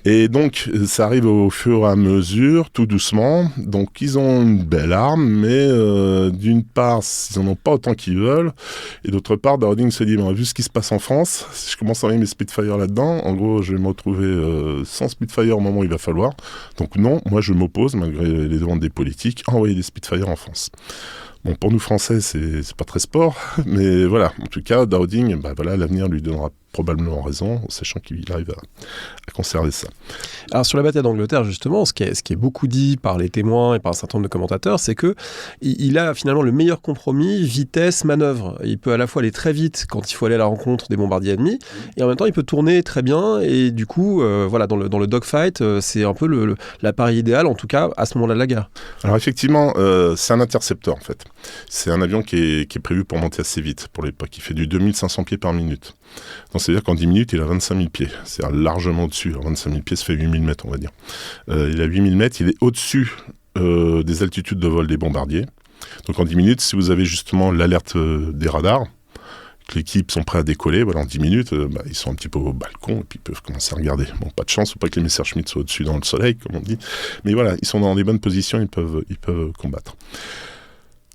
Et donc, ça arrive au fur et à mesure, tout doucement. Donc, ils ont une belle arme, mais d'une part, ils n'en ont pas autant qu'ils veulent. Et d'autre part, Dowding se dit, vu ce qui se passe en France, si je commence à envoyer mes Spitfire là-dedans, en gros, je vais me retrouver sans Spitfire au moment où il va falloir. Donc non, moi je m'oppose, malgré les demandes des politiques, à envoyer des Spitfire en France. Bon, pour nous Français, c'est pas très sport, mais voilà. En tout cas, Dowding, l'avenir lui donnera probablement raison, sachant qu'il arrive à conserver ça. Alors sur la bataille d'Angleterre, justement, ce qui est beaucoup dit par les témoins et par un certain nombre de commentateurs, c'est que il a finalement le meilleur compromis vitesse-manœuvre. Il peut à la fois aller très vite quand il faut aller à la rencontre des bombardiers ennemis, et en même temps il peut tourner très bien, et du coup, dans le dogfight, c'est un peu l'appareil idéal, en tout cas à ce moment-là de la guerre. Alors effectivement, c'est un intercepteur en fait. C'est un avion qui est prévu pour monter assez vite pour l'époque. Il fait du 2500 pieds par minute. Donc c'est-à-dire qu'en 10 minutes, il a 25 000 pieds. C'est largement au-dessus. Alors, 25 000 pieds, ça fait 8 000 mètres, on va dire. Il a 8 000 mètres, il est au-dessus des altitudes de vol des bombardiers. Donc en 10 minutes, si vous avez justement l'alerte des radars, que l'équipe sont prêts à décoller, en 10 minutes, ils sont un petit peu au balcon et puis ils peuvent commencer à regarder. Bon, pas de chance, faut pas que les Messerschmitt soient au-dessus dans le soleil, comme on dit. Mais voilà, ils sont dans des bonnes positions, ils peuvent combattre.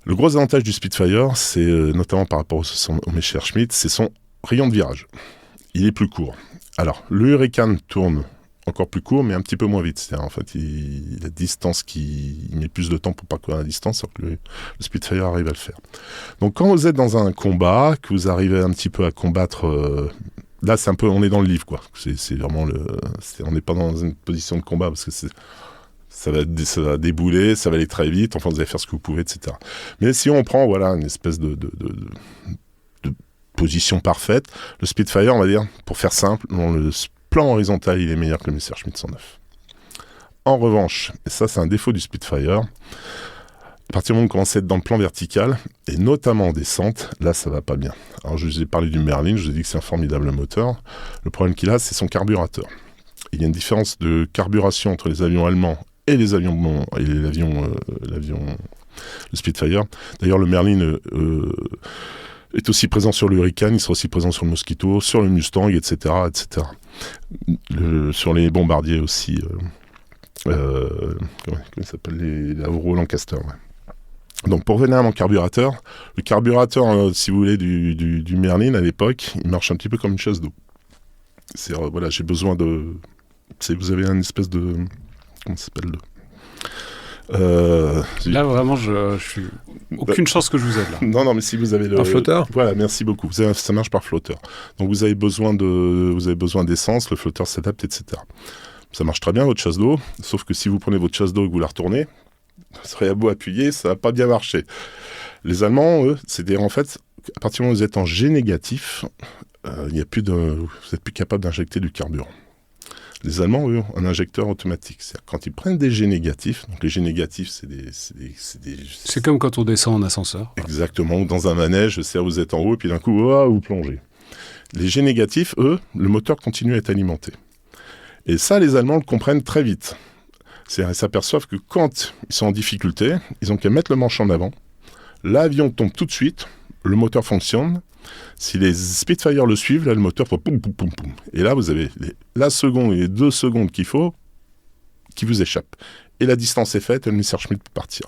Le gros avantage du Spitfire, c'est notamment par rapport au Messerschmitt, c'est son rayon de virage. Il est plus court. Alors, le Hurricane tourne encore plus court, mais un petit peu moins vite. C'est-à-dire, en fait, la distance il met plus de temps pour parcourir la distance, alors que le Spitfire arrive à le faire. Donc, quand vous êtes dans un combat, que vous arrivez un petit peu à combattre... là, c'est un peu... On est dans le livre, quoi. C'est vraiment on n'est pas dans une position de combat, parce que ça va débouler, ça va aller très vite, enfin, vous allez faire ce que vous pouvez, etc. Mais si on prend, une espèce de position parfaite, le Spitfire, on va dire, pour faire simple, dans le plan horizontal, il est meilleur que le Messerschmitt 109. En revanche, et ça c'est un défaut du Spitfire, à partir du moment où vous commencez à être dans le plan vertical, et notamment en descente, là ça va pas bien. Alors je vous ai parlé du Merlin, je vous ai dit que c'est un formidable moteur. Le problème qu'il a, c'est son carburateur. Il y a une différence de carburation entre les avions allemands et l'avion le Spitfire. D'ailleurs, le Merlin est aussi présent sur le Hurricane, il sera aussi présent sur le Mosquito, sur le Mustang, etc. etc. Sur les bombardiers aussi, comment il s'appelle, les Avro Lancaster. Ouais. Donc pour revenir à mon carburateur, le carburateur, si vous voulez, du Merlin à l'époque, il marche un petit peu comme une chasse d'eau. C'est j'ai besoin de... vous avez une espèce de... Comment ça s'appelle Là vraiment je suis aucune chance que je vous aide là. Non mais si vous avez un flotteur. Voilà, merci beaucoup. Ça marche par flotteur. Donc vous avez besoin d'essence, le flotteur s'adapte, etc. Ça marche très bien votre chasse d'eau, sauf que si vous prenez votre chasse d'eau et que vous la retournez, ça serait à beau appuyer, ça va pas bien marcher. Les Allemands, eux, c'est-à-dire en fait, à partir du moment où vous êtes en G négatif, vous n'êtes plus capable d'injecter du carburant. Les Allemands, eux, ont un injecteur automatique. C'est-à-dire quand ils prennent des G négatifs, donc les G négatifs, c'est comme quand on descend en ascenseur. Exactement, ou dans un manège, c'est-à-dire vous êtes en haut et puis d'un coup, vous plongez. Les jets négatifs, eux, le moteur continue à être alimenté. Et ça, les Allemands le comprennent très vite. Ils s'aperçoivent que quand ils sont en difficulté, ils ont qu'à mettre le manche en avant. L'avion tombe tout de suite, le moteur fonctionne. Si les Spitfire le suivent, là, le moteur fait poum, poum, poum, poum. Et là, vous avez la seconde et les 2 secondes qu'il faut qui vous échappent. Et la distance est faite et le Messerschmitt peut partir.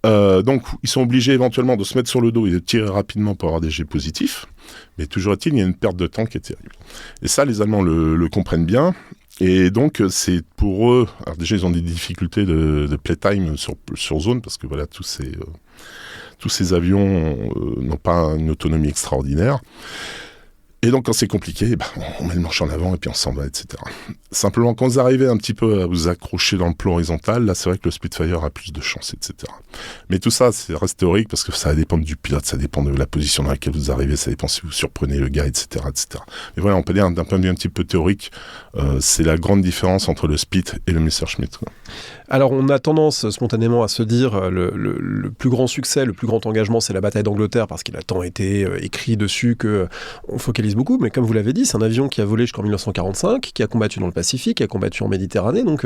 Donc, ils sont obligés éventuellement de se mettre sur le dos et de tirer rapidement pour avoir des jets positifs. Mais toujours est-il, il y a une perte de temps qui est terrible. Et ça, les Allemands le comprennent bien. Et donc, c'est pour eux... Alors déjà, ils ont des difficultés de playtime sur zone, parce que voilà, tous ces avions n'ont pas une autonomie extraordinaire. Et donc, quand c'est compliqué, on met le manche en avant et puis on s'en va, etc. Simplement, quand vous arrivez un petit peu à vous accrocher dans le plan horizontal, là, c'est vrai que le Spitfire a plus de chance, etc. Mais tout ça, c'est reste théorique parce que ça dépend du pilote, ça dépend de la position dans laquelle vous arrivez, ça dépend si vous surprenez le gars, etc., etc. Mais voilà, on peut dire d'un point de vue un petit peu théorique, c'est la grande différence entre le Spit et le Messerschmitt. Alors, on a tendance spontanément à se dire le plus grand succès, le plus grand engagement, c'est la bataille d'Angleterre, parce qu'il a tant été écrit dessus qu'on focalise beaucoup. Mais comme vous l'avez dit, c'est un avion qui a volé jusqu'en 1945, qui a combattu dans le Pacifique, qui a combattu en Méditerranée. Donc,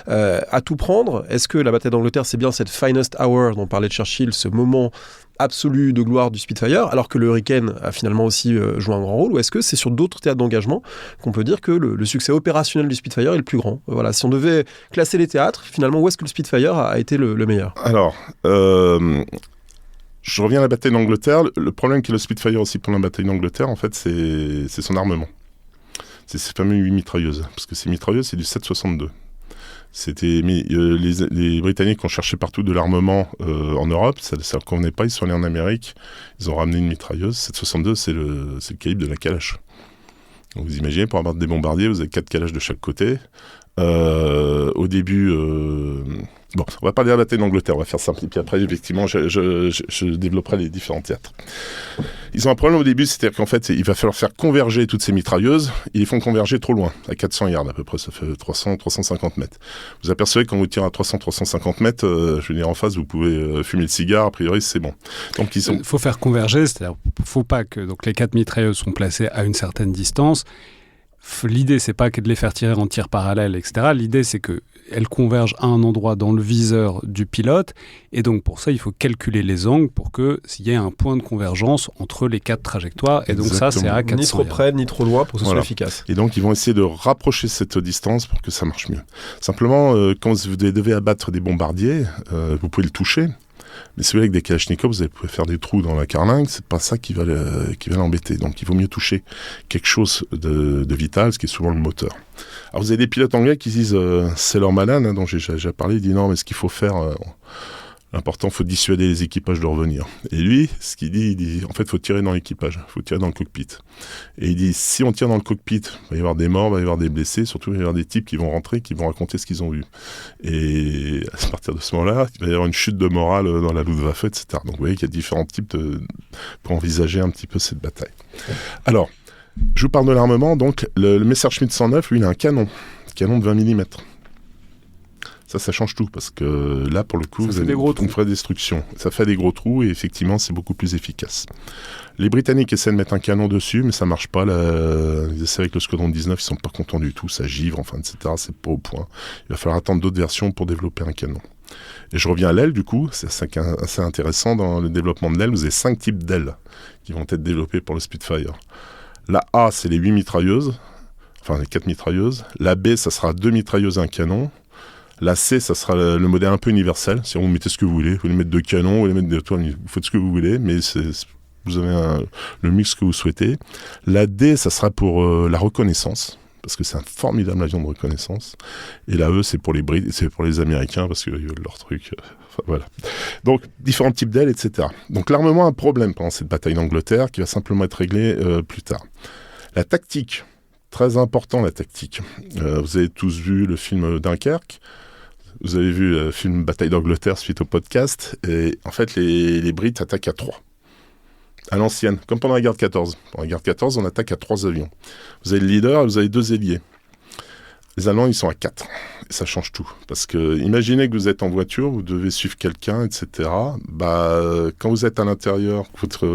à tout prendre, est-ce que la bataille d'Angleterre, c'est bien cette finest hour dont parlait Churchill, ce moment absolu de gloire du Spitfire, alors que le Hurricane a finalement aussi joué un grand rôle, ou est-ce que c'est sur d'autres théâtres d'engagement qu'on peut dire que le succès opérationnel du Spitfire est le plus grand? Voilà, si on devait classer les théâtres, finalement, où est-ce que le Spitfire a été le meilleur? Alors, je reviens à la bataille d'Angleterre. Le problème qu'est le Spitfire aussi pour la bataille d'Angleterre, en fait, c'est son armement. C'est ces fameux 8 mitrailleuses, parce que ces mitrailleuses, c'est du 7,62. Les Britanniques ont cherché partout de l'armement en Europe, ça ne leur convenait pas, ils sont allés en Amérique, ils ont ramené une mitrailleuse, 7,62 c'est le calibre de la Kalash. Donc vous imaginez, pour avoir des bombardiers, vous avez 4 Kalash de chaque côté. Au début... Bon, on va parler de la bataille d'Angleterre, on va faire simple, et puis après, effectivement, je développerai les différents théâtres. Ils ont un problème au début, c'est-à-dire qu'en fait, il va falloir faire converger toutes ces mitrailleuses, ils les font converger trop loin, à 400 yards à peu près, ça fait 350 mètres. Vous apercevez que quand vous tirez à 350 mètres, je veux dire, en face, vous pouvez fumer le cigare, a priori, c'est bon. Donc, Il faut faire converger, c'est-à-dire qu'il ne faut pas que donc, les 4 mitrailleuses sont placées à une certaine distance. L'idée, c'est pas que de les faire tirer en tir parallèle, etc. L'idée, c'est qu'elles convergent à un endroit dans le viseur du pilote. Et donc, pour ça, il faut calculer les angles pour qu'il y ait un point de convergence entre les 4 trajectoires. Et donc, Exactement. ça, c'est à 400 Ni trop près, ni trop loin pour que ce soit efficace. Et donc, ils vont essayer de rapprocher cette distance pour que ça marche mieux. Simplement, quand vous devez abattre des bombardiers, vous pouvez le toucher. Mais si vous voulez, avec des Kalachnikov, vous pouvez faire des trous dans la carlingue, c'est pas ça qui va l'embêter. Donc il vaut mieux toucher quelque chose de vital, ce qui est souvent le moteur. Alors vous avez des pilotes anglais qui disent, c'est leur malade, dont j'ai déjà parlé, il dit non, mais ce qu'il faut faire, l'important, il faut dissuader les équipages de revenir. Et lui, ce qu'il dit, il dit, en fait, il faut tirer dans l'équipage, il faut tirer dans le cockpit. Et il dit, si on tire dans le cockpit, il va y avoir des morts, il va y avoir des blessés, surtout il va y avoir des types qui vont rentrer, qui vont raconter ce qu'ils ont vu. Et à partir de ce moment-là, il va y avoir une chute de morale dans la Luftwaffe, etc. Donc vous voyez qu'il y a différents types pour envisager un petit peu cette bataille. Alors, je vous parle de l'armement, donc le Messerschmitt 109, lui, il a un canon de 20 mm. Ça change tout, parce que là, pour le coup, vous avez une vraie destruction. Ça fait des gros trous, et effectivement, c'est beaucoup plus efficace. Les Britanniques essaient de mettre un canon dessus, mais ça marche pas. Ils essaient avec le Squadron 19, ils sont pas contents du tout, ça givre, enfin, etc. C'est pas au point. Il va falloir attendre d'autres versions pour développer un canon. Et je reviens à l'aile, du coup, c'est assez intéressant dans le développement de l'aile. Vous avez 5 types d'ailes qui vont être développées pour le Spitfire. La A, c'est les 8 mitrailleuses, enfin les 4 mitrailleuses. La B, ça sera 2 mitrailleuses et un canon. La C, ça sera le modèle un peu universel. Si vous mettez ce que vous voulez, vous voulez mettre 2 canons, vous voulez mettre des tours, vous faites ce que vous voulez, mais vous avez le mix que vous souhaitez. La D, ça sera pour la reconnaissance, parce que c'est un formidable avion de reconnaissance. Et la E, c'est pour les Brits, c'est pour les Américains, parce qu'ils veulent leur truc. Enfin, voilà. Donc, différents types d'ailes, etc. Donc, l'armement a un problème pendant cette bataille d'Angleterre, qui va simplement être réglé plus tard. La tactique, très important la tactique. Vous avez tous vu le film Dunkerque. Vous avez vu le film Bataille d'Angleterre suite au podcast. Et en fait, les Brits attaquent à 3. À l'ancienne, comme pendant la guerre de 14. Pendant la guerre de 14, on attaque à 3 avions. Vous avez le leader et vous avez 2 ailiers. Les Allemands, ils sont à 4. ça change tout. Parce que imaginez que vous êtes en voiture, vous devez suivre quelqu'un, etc. Quand vous êtes à l'intérieur, votre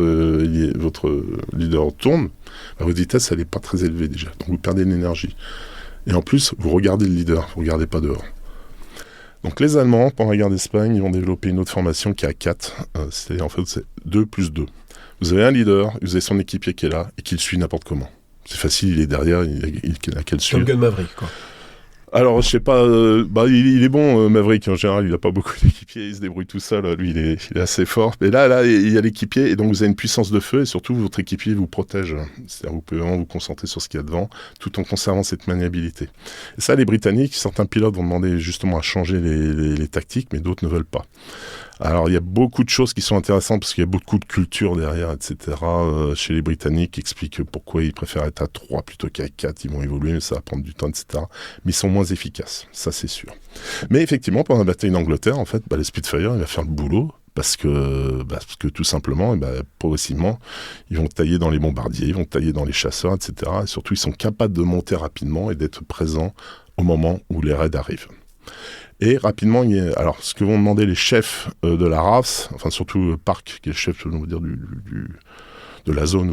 leader tourne, votre vitesse, elle n'est pas très élevée déjà. Donc vous perdez de l'énergie. Et en plus, vous regardez le leader, vous ne regardez pas dehors. Donc les Allemands, pendant la guerre d'Espagne, ils vont développer une autre formation qui est à 4. C'est en fait c'est 2 plus 2. Vous avez un leader, vous avez son équipier qui est là et qui le suit n'importe comment. C'est facile, il est derrière, il a qu'à le suivre. Top Gun Maverick, quoi. Alors, je sais pas, il est bon, Maverick, en général, il n'a pas beaucoup d'équipiers, il se débrouille tout seul, lui, il est assez fort. Mais là, il y a l'équipier, et donc vous avez une puissance de feu, et surtout, votre équipier vous protège. C'est-à-dire, vous pouvez vraiment vous concentrer sur ce qu'il y a devant, tout en conservant cette maniabilité. Et ça, les Britanniques, certains pilotes vont demander justement à changer les tactiques, mais d'autres ne veulent pas. Alors, il y a beaucoup de choses qui sont intéressantes parce qu'il y a beaucoup de culture derrière, etc. Chez les Britanniques, qui expliquent pourquoi ils préfèrent être à 3 plutôt qu'à 4. Ils vont évoluer, mais ça va prendre du temps, etc. Mais ils sont moins efficaces, ça c'est sûr. Mais effectivement, pendant la bataille d'Angleterre, en fait, le Spitfire, il va faire le boulot parce que tout simplement, progressivement, ils vont tailler dans les bombardiers, ils vont tailler dans les chasseurs, etc. Et surtout, ils sont capables de monter rapidement et d'être présents au moment où les raids arrivent. Et rapidement, alors ce que vont demander les chefs de la RAF, enfin surtout Park, qui est le chef, on va dire, de la zone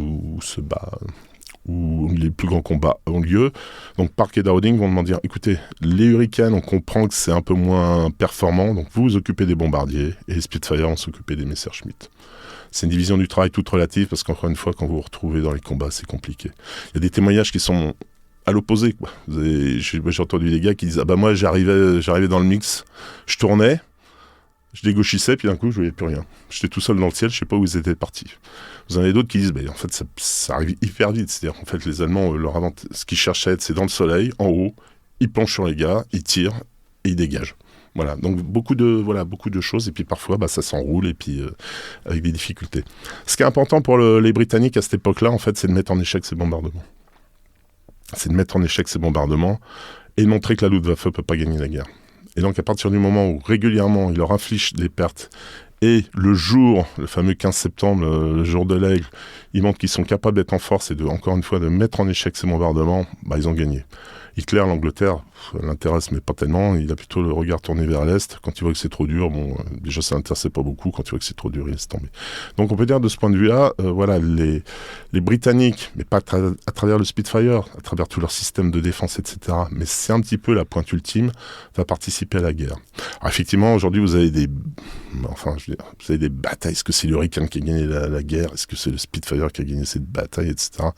où les plus grands combats ont lieu. Donc Park et Dowding vont demander, écoutez, les Hurricanes, on comprend que c'est un peu moins performant, donc vous vous occupez des bombardiers, et les Spitfire vont s'occuper des Messerschmitt. C'est une division du travail toute relative, parce qu'encore une fois, quand vous vous retrouvez dans les combats, c'est compliqué. Il y a des témoignages qui sont à l'opposé, quoi. J'ai entendu des gars qui disent moi j'arrivais dans le mix, je tournais, je dégauchissais, puis d'un coup je voyais plus rien. J'étais tout seul dans le ciel, je sais pas où ils étaient partis. Vous en avez d'autres qui disent en fait ça arrive hyper vite, c'est-à-dire en fait les Allemands ce qu'ils cherchaient c'est dans le soleil, en haut, ils planchent sur les gars, ils tirent et ils dégagent. Voilà, donc beaucoup de choses, et puis parfois ça s'enroule, et puis avec des difficultés. Ce qui est important pour les Britanniques à cette époque-là, en fait, c'est de mettre en échec ces bombardements. C'est de mettre en échec ces bombardements et de montrer que la Luftwaffe ne peut pas gagner la guerre. Et donc à partir du moment où régulièrement ils leur infligent des pertes, et le fameux 15 septembre, le jour de l'Aigle, ils montrent qu'ils sont capables d'être en force et encore une fois de mettre en échec ces bombardements, ils ont gagné. Hitler, l'Angleterre, l'intéresse mais pas tellement, il a plutôt le regard tourné vers l'Est. Quand il voit que c'est trop dur, déjà ça l'intéressait pas beaucoup, quand il voit que c'est trop dur, il laisse tomber. Donc on peut dire de ce point de vue-là, les Britanniques, mais pas à travers le Spitfire, à travers tout leur système de défense, etc., mais c'est un petit peu la pointe ultime, va participer à la guerre. Alors effectivement, aujourd'hui vous avez des batailles, est-ce que c'est l'Hurricane qui a gagné la guerre, est-ce que c'est le Spitfire qui a gagné cette bataille, etc.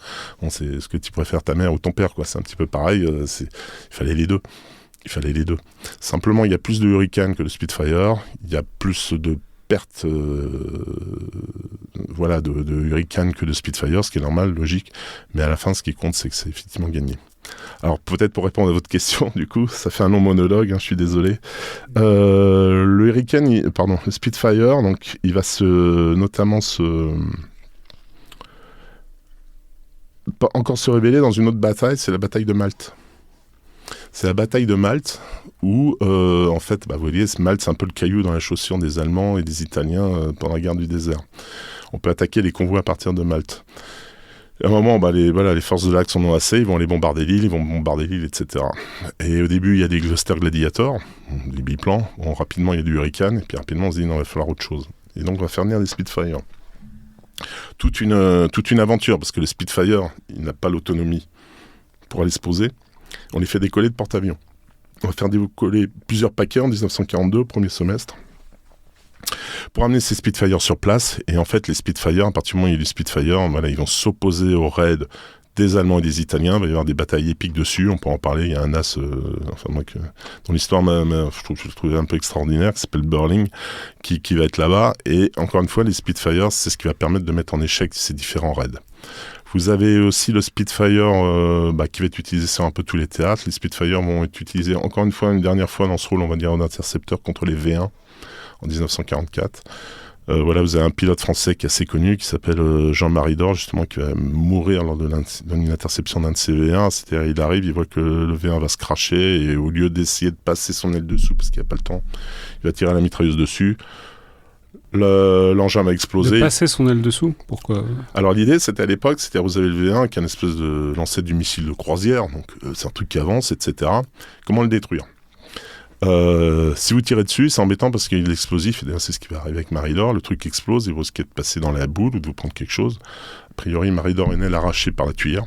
C'est ce que tu préfères ta mère ou ton père, quoi. C'est un petit peu pareil. Il fallait les deux. Simplement, il y a plus de Hurricane que de Spitfire. Il y a plus de pertes de Hurricane que de Spitfire, ce qui est normal, logique. Mais à la fin, ce qui compte, c'est que c'est effectivement gagné. Alors, peut-être pour répondre à votre question, du coup, ça fait un long monologue, je suis désolé. Le Spitfire, donc, il va encore se révéler dans une autre bataille, c'est la bataille de Malte. C'est la bataille de Malte où, vous voyez, Malte, c'est un peu le caillou dans la chaussure des Allemands et des Italiens pendant la guerre du désert. On peut attaquer les convois à partir de Malte. Et à un moment, les forces de l'Axe en ont assez, ils vont aller bombarder l'île, etc. Et au début, il y a des Gloster Gladiator, des biplans. Rapidement, il y a du Hurricane, et puis rapidement, on se dit, non, il va falloir autre chose. Et donc, on va faire venir des Spitfire. Toute une aventure, parce que le Spitfire, il n'a pas l'autonomie pour aller se poser. On les fait décoller de porte-avions. On va faire décoller plusieurs paquets en 1942, au premier semestre, pour amener ces Spitfire sur place. Et en fait, les Spitfire, à partir du moment où il y a du Spitfire, ils vont s'opposer aux raids des Allemands et des Italiens. Il va y avoir des batailles épiques dessus. On peut en parler. Il y a un as, dont l'histoire je trouvais un peu extraordinaire, qui s'appelle Burling, qui va être là-bas. Et encore une fois, les Spitfire, c'est ce qui va permettre de mettre en échec ces différents raids. Vous avez aussi le Spitfire qui va être utilisé sur un peu tous les théâtres. Les Spitfire vont être utilisés encore une dernière fois dans ce rôle, on va dire, d'intercepteur contre les V1 en 1944. Vous avez un pilote français qui est assez connu, qui s'appelle Jean-Marie Dor, justement, qui va mourir lors d'une interception d'un de ces V1. C'est-à-dire, il arrive, il voit que le V1 va se crasher, et au lieu d'essayer de passer son aile dessous, parce qu'il n'y a pas le temps, il va tirer la mitrailleuse dessus. L'engin va exploser. De passer son aile dessous ? Pourquoi ? Alors l'idée, c'était à l'époque, vous avez le V1 qui est une espèce de l'ancêtre du missile de croisière, donc c'est un truc qui avance, etc. Comment le détruire ? Si vous tirez dessus, c'est embêtant parce qu'il y a de l'explosif, et d'ailleurs c'est ce qui va arriver avec Marie-Laure, le truc explose, il risque de passer dans la boule ou de vous prendre quelque chose. A priori, Marie-Laure est arrachée par la tuyère.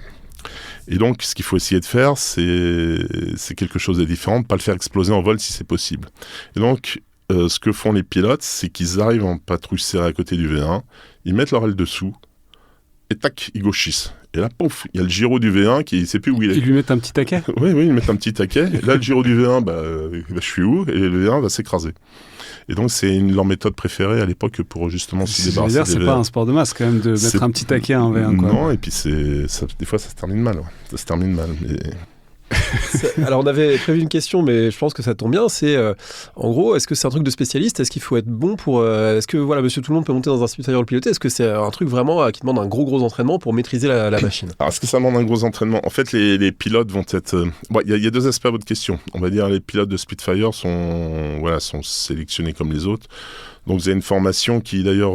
Et donc, ce qu'il faut essayer de faire, c'est quelque chose de différent, de ne pas le faire exploser en vol si c'est possible. Et donc, ce que font les pilotes, c'est qu'ils arrivent en patrouille serrée à côté du V1, ils mettent leur aile dessous, et tac, ils gauchissent. Et là, pouf, il y a le gyro du V1 qui ne sait plus où il est. Ils lui mettent un petit taquet ? Oui, ils mettent un petit taquet. Et là, le gyro du V1, je suis où ? Et le V1 va s'écraser. Et donc, c'est leur méthode préférée à l'époque pour justement se débarrasser des V1. C'est pas un sport de masse quand même de mettre un petit taquet à un V1. Quoi. Non, et puis des fois, ça se termine mal. Ouais. Ça se termine mal. Mais... Alors on avait prévu une question, mais je pense que ça tombe bien. C'est en gros, est-ce que c'est un truc de spécialiste ? Est-ce qu'il faut être bon pour est-ce que voilà, Monsieur Tout le Monde peut monter dans un Spitfire le piloter ? Est-ce que c'est un truc vraiment qui demande un gros entraînement pour maîtriser la machine ? Alors est-ce que ça demande un gros entraînement ? En fait, les pilotes vont être. Il y a deux aspects à votre question. On va dire les pilotes de Spitfire sont sélectionnés comme les autres. Donc vous avez une formation qui d'ailleurs.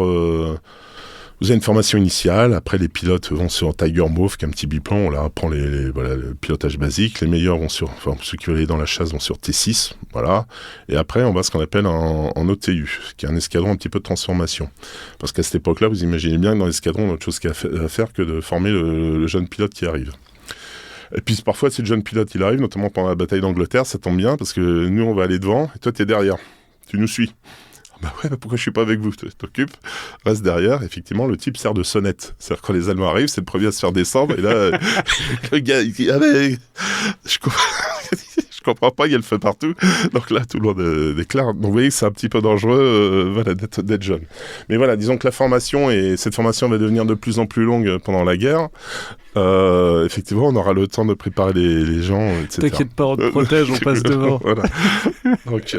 Vous avez une formation initiale, après les pilotes vont sur Tiger Mauve, qui est un petit biplan, on leur apprend le pilotage basique, les meilleurs vont ceux qui veulent aller dans la chasse vont sur T6, voilà, et après on va ce qu'on appelle en OTU, qui est un escadron un petit peu de transformation. Parce qu'à cette époque-là, vous imaginez bien que dans l'escadron, on a autre chose à faire que de former le jeune pilote qui arrive. Et puis parfois, si le jeune pilote il arrive, notamment pendant la bataille d'Angleterre, ça tombe bien, parce que nous on va aller devant, et toi t'es derrière, tu nous suis. Pourquoi je suis pas avec vous ? Tu t'occupes, reste derrière. Effectivement, le type sert de sonnette. C'est-à-dire quand les Allemands arrivent, c'est le premier à se faire descendre. Et là, le gars, il dit je comprends pas, il y a le feu partout. Donc là, tout le monde déclare. Donc vous voyez que c'est un petit peu dangereux d'être jeune. Mais voilà, disons que cette formation va devenir de plus en plus longue pendant la guerre. Effectivement, on aura le temps de préparer les gens, etc. T'inquiète pas, on te protège, on passe devant. Voilà. Donc,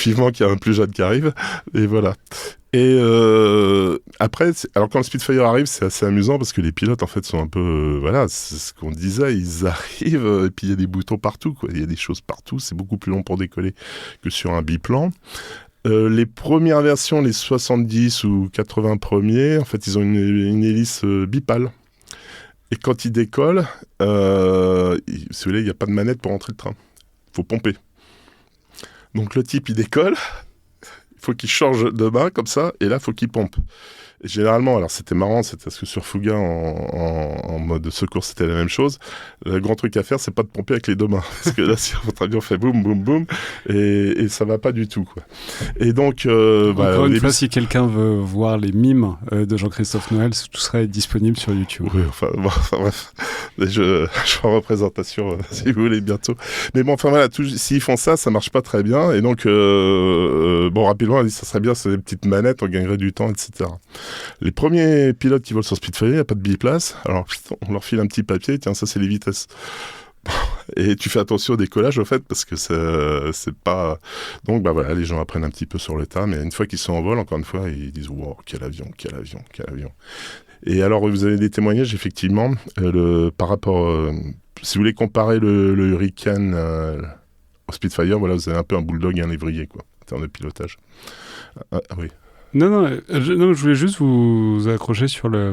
vivement qu'il y a un plus jeune qui arrive. Et voilà. Et après, alors quand le Spitfire arrive, c'est assez amusant parce que les pilotes en fait sont un peu, c'est ce qu'on disait, ils arrivent et puis il y a des boutons partout, quoi. Il y a des choses partout, c'est beaucoup plus long pour décoller que sur un biplan. Les premières versions, les 70 ou 80 premiers, en fait, ils ont une hélice bipale. Et quand ils décollent, si vous voulez, il n'y a pas de manette pour entrer le train. Il faut pomper. Donc le type, il décolle. Il faut qu'il change de main comme ça, et là, il faut qu'il pompe. Et généralement, alors c'était marrant, c'est parce que sur Fuga, en mode secours, c'était la même chose. Le grand truc à faire, c'est pas de pomper avec les deux mains. Parce que là, si votre avion fait boum, boum, boum, et ça va pas du tout, quoi. Et donc... Encore une fois, si quelqu'un veut voir les mimes de Jean-Christophe Noël, tout serait disponible sur YouTube. Oui, bref. Je suis en représentation, si vous voulez, bientôt. Mais bon, s'ils font ça, ça marche pas très bien. Et donc, rapidement, on dit, ça serait bien, c'est des petites manettes, on gagnerait du temps, etc. Les premiers pilotes qui volent sur Spitfire, il n'y a pas de biplace. Alors, on leur file un petit papier, tiens, ça, c'est les vitesses. Et tu fais attention au décollage, au fait, parce que c'est pas... Donc, les gens apprennent un petit peu sur le tas, mais une fois qu'ils sont en vol, encore une fois, ils disent « Wow, quel avion !» Et alors, vous avez des témoignages, effectivement, par rapport... si vous voulez comparer le Hurricane au Spitfire, voilà, vous avez un peu un bulldog et un lévrier, quoi, en termes de pilotage. Oui. Non, je voulais juste vous accrocher sur le...